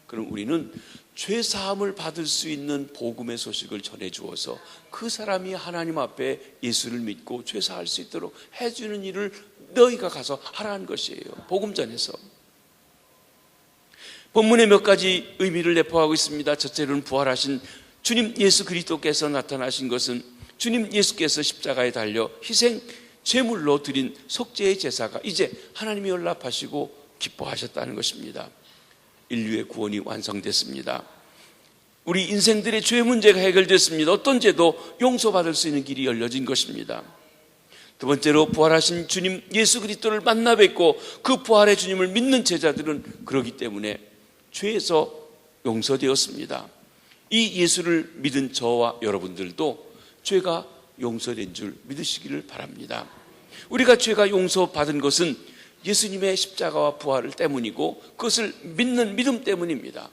그럼 우리는 죄사함을 받을 수 있는 복음의 소식을 전해주어서 그 사람이 하나님 앞에 예수를 믿고 죄사할 수 있도록 해주는 일을 너희가 가서 하라는 것이에요. 복음 전해서. 본문에 몇 가지 의미를 내포하고 있습니다. 첫째로는 부활하신 주님 예수 그리스도께서 나타나신 것은 주님 예수께서 십자가에 달려 희생 제물로 드린 속죄의 제사가 이제 하나님이 연락하시고 기뻐하셨다는 것입니다. 인류의 구원이 완성됐습니다. 우리 인생들의 죄 문제가 해결됐습니다. 어떤 죄도 용서받을 수 있는 길이 열려진 것입니다. 두 번째로 부활하신 주님 예수 그리스도를 만나 뵙고 그 부활의 주님을 믿는 제자들은 그러기 때문에 죄에서 용서되었습니다. 이 예수를 믿은 저와 여러분들도 죄가 용서된 줄 믿으시기를 바랍니다. 우리가 죄가 용서받은 것은 예수님의 십자가와 부활을 때문이고 그것을 믿는 믿음 때문입니다.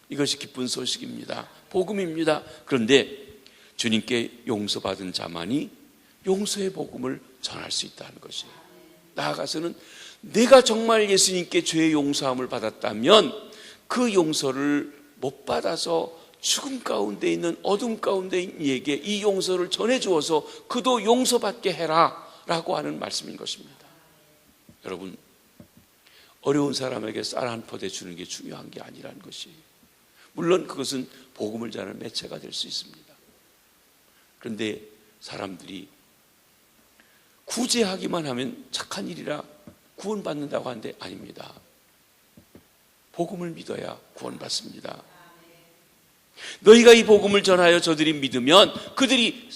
이것이 기쁜 소식입니다. 복음입니다. 그런데 주님께 용서받은 자만이 용서의 복음을 전할 수 있다는 것이에요. 나아가서는 내가 정말 예수님께 죄의 용서함을 받았다면 그 용서를 못 받아서 죽음 가운데 있는 어둠 가운데 있는 이에게 이 용서를 전해주어서 그도 용서받게 해라 라고 하는 말씀인 것입니다. 여러분, 어려운 사람에게 쌀 한 포대 주는 게 중요한 게 아니라는 것이에요. 물론 그것은 복음을 전하는 매체가 될 수 있습니다. 그런데 사람들이 구제하기만 하면 착한 일이라 구원받는다고 하는데 아닙니다. 복음을 믿어야 구원받습니다. 너희가 이 복음을 전하여 저들이 믿으면 그들이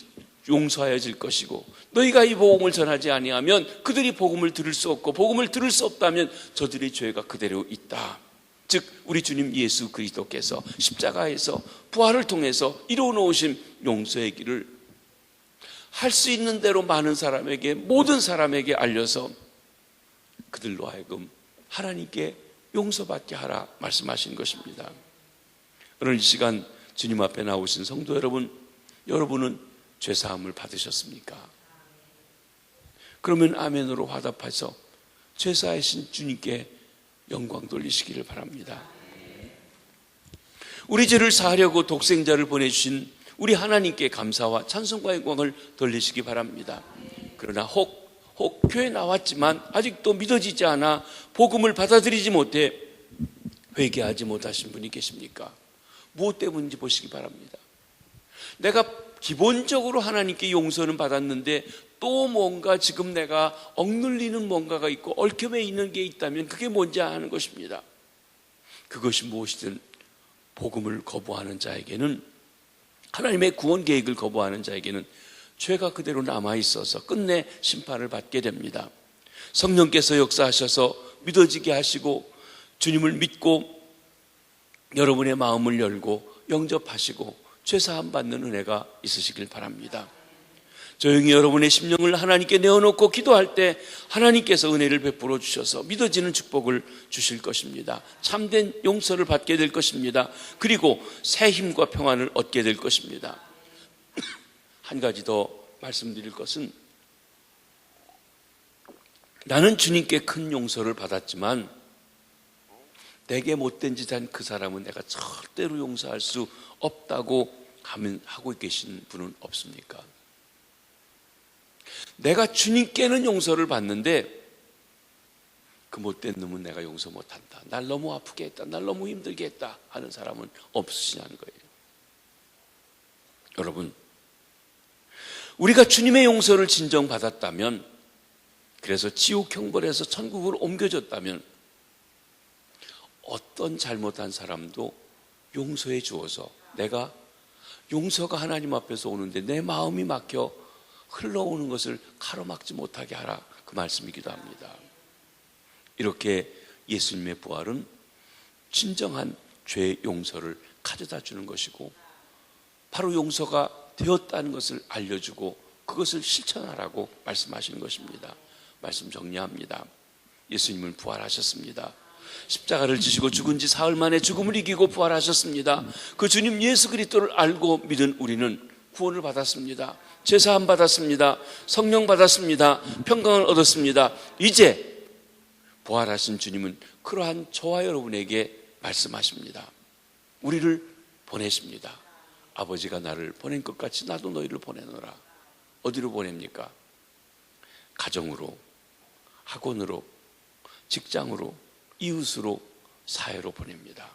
용서하여질 것이고 너희가 이 복음을 전하지 아니하면 그들이 복음을 들을 수 없고 복음을 들을 수 없다면 저들의 죄가 그대로 있다. 즉 우리 주님 예수 그리스도께서 십자가에서 부활을 통해서 이루어 놓으신 용서의 길을 할 수 있는 대로 많은 사람에게 모든 사람에게 알려서 그들로 하여금 하나님께 용서받게 하라 말씀하신 것입니다. 오늘 이 시간 주님 앞에 나오신 성도 여러분, 여러분은 죄사함을 받으셨습니까? 그러면 아멘으로 화답하셔서 죄사하신 주님께 영광 돌리시기를 바랍니다. 우리 죄를 사하려고 독생자를 보내주신 우리 하나님께 감사와 찬송과 영광을 돌리시기 바랍니다. 그러나 혹 교회 나왔지만 아직도 믿어지지 않아 복음을 받아들이지 못해 회개하지 못하신 분이 계십니까? 무엇 때문인지 보시기 바랍니다. 내가 기본적으로 하나님께 용서는 받았는데 또 뭔가 지금 내가 억눌리는 뭔가가 있고 얽혀매 있는 게 있다면 그게 뭔지 아는 것입니다. 그것이 무엇이든 복음을 거부하는 자에게는, 하나님의 구원 계획을 거부하는 자에게는 죄가 그대로 남아있어서 끝내 심판을 받게 됩니다. 성령께서 역사하셔서 믿어지게 하시고 주님을 믿고 여러분의 마음을 열고 영접하시고 죄사함 받는 은혜가 있으시길 바랍니다. 조용히 여러분의 심령을 하나님께 내어놓고 기도할 때 하나님께서 은혜를 베풀어 주셔서 믿어지는 축복을 주실 것입니다. 참된 용서를 받게 될 것입니다. 그리고 새 힘과 평안을 얻게 될 것입니다. 한 가지 더 말씀드릴 것은, 나는 주님께 큰 용서를 받았지만 내게 못된 짓 한 그 사람은 내가 절대로 용서할 수 없다고 하고 계신 분은 없습니까? 내가 주님께는 용서를 받는데 그 못된 놈은 내가 용서 못한다, 날 너무 아프게 했다, 날 너무 힘들게 했다 하는 사람은 없으시냐는 거예요. 여러분, 우리가 주님의 용서를 진정받았다면, 그래서 지옥 형벌에서 천국으로 옮겨졌다면 어떤 잘못한 사람도 용서해 주어서 내가 용서가 하나님 앞에서 오는데 내 마음이 막혀 흘러오는 것을 가로막지 못하게 하라, 그 말씀이기도 합니다. 이렇게 예수님의 부활은 진정한 죄 용서를 가져다 주는 것이고 바로 용서가 되었다는 것을 알려주고 그것을 실천하라고 말씀하시는 것입니다. 말씀 정리합니다. 예수님은 부활하셨습니다. 십자가를 지시고 죽은 지 사흘 만에 죽음을 이기고 부활하셨습니다. 그 주님 예수 그리스도를 알고 믿은 우리는 구원을 받았습니다. 제사함 받았습니다. 성령 받았습니다. 평강을 얻었습니다. 이제 부활하신 주님은 그러한 저와 여러분에게 말씀하십니다. 우리를 보내십니다. 아버지가 나를 보낸 것 같이 나도 너희를 보내노라. 어디로 보냅니까? 가정으로, 학원으로, 직장으로, 이웃으로, 사회로 보냅니다.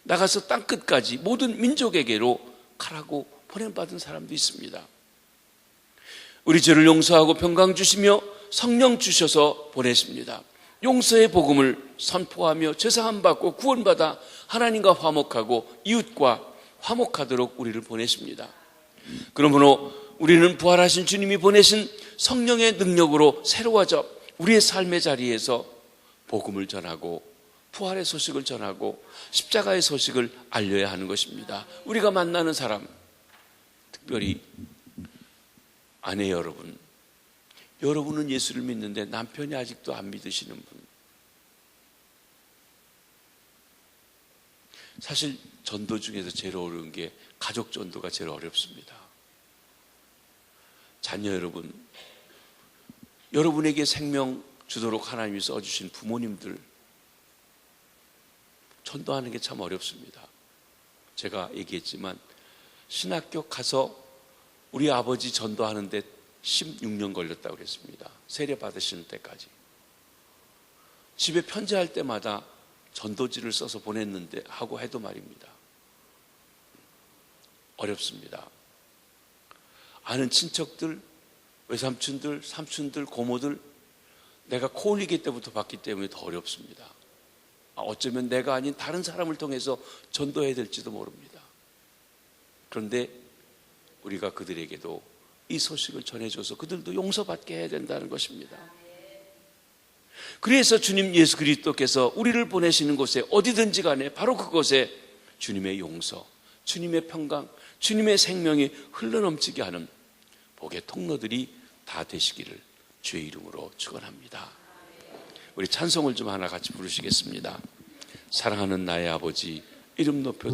나가서 땅끝까지 모든 민족에게로 가라고 보냄받은 사람도 있습니다. 우리 죄를 용서하고 평강 주시며 성령 주셔서 보내십니다. 용서의 복음을 선포하며 죄사함 받고 구원받아 하나님과 화목하고 이웃과 화목하도록 우리를 보내십니다. 그러므로 우리는 부활하신 주님이 보내신 성령의 능력으로 새로워져 우리의 삶의 자리에서 복음을 전하고 부활의 소식을 전하고 십자가의 소식을 알려야 하는 것입니다. 우리가 만나는 사람, 특별히 아내 여러분, 여러분은 예수를 믿는데 남편이 아직도 안 믿으시는 분, 사실 전도 중에서 제일 어려운 게 가족 전도가 제일 어렵습니다. 자녀 여러분, 여러분에게 생명 주도록 하나님이 써주신 부모님들 전도하는 게 참 어렵습니다. 제가 얘기했지만 신학교 가서 우리 아버지 전도하는데 16년 걸렸다고 그랬습니다. 세례 받으시는 때까지. 집에 편지할 때마다 전도지를 써서 보냈는데 하고 해도 말입니다. 어렵습니다. 아는 친척들, 외삼촌들, 삼촌들, 고모들 내가 코 올리기 때부터 봤기 때문에 더 어렵습니다. 어쩌면 내가 아닌 다른 사람을 통해서 전도해야 될지도 모릅니다. 그런데 우리가 그들에게도 이 소식을 전해줘서 그들도 용서받게 해야 된다는 것입니다. 그래서 주님 예수 그리스도께서 우리를 보내시는 곳에 어디든지 간에 바로 그곳에 주님의 용서, 주님의 평강, 주님의 생명이 흘러넘치게 하는 복의 통로들이 다 되시기를 주의 이름으로 축원합니다. 우리 찬송을 좀 하나 같이 부르시겠습니다. 사랑하는 나의 아버지, 이름 높여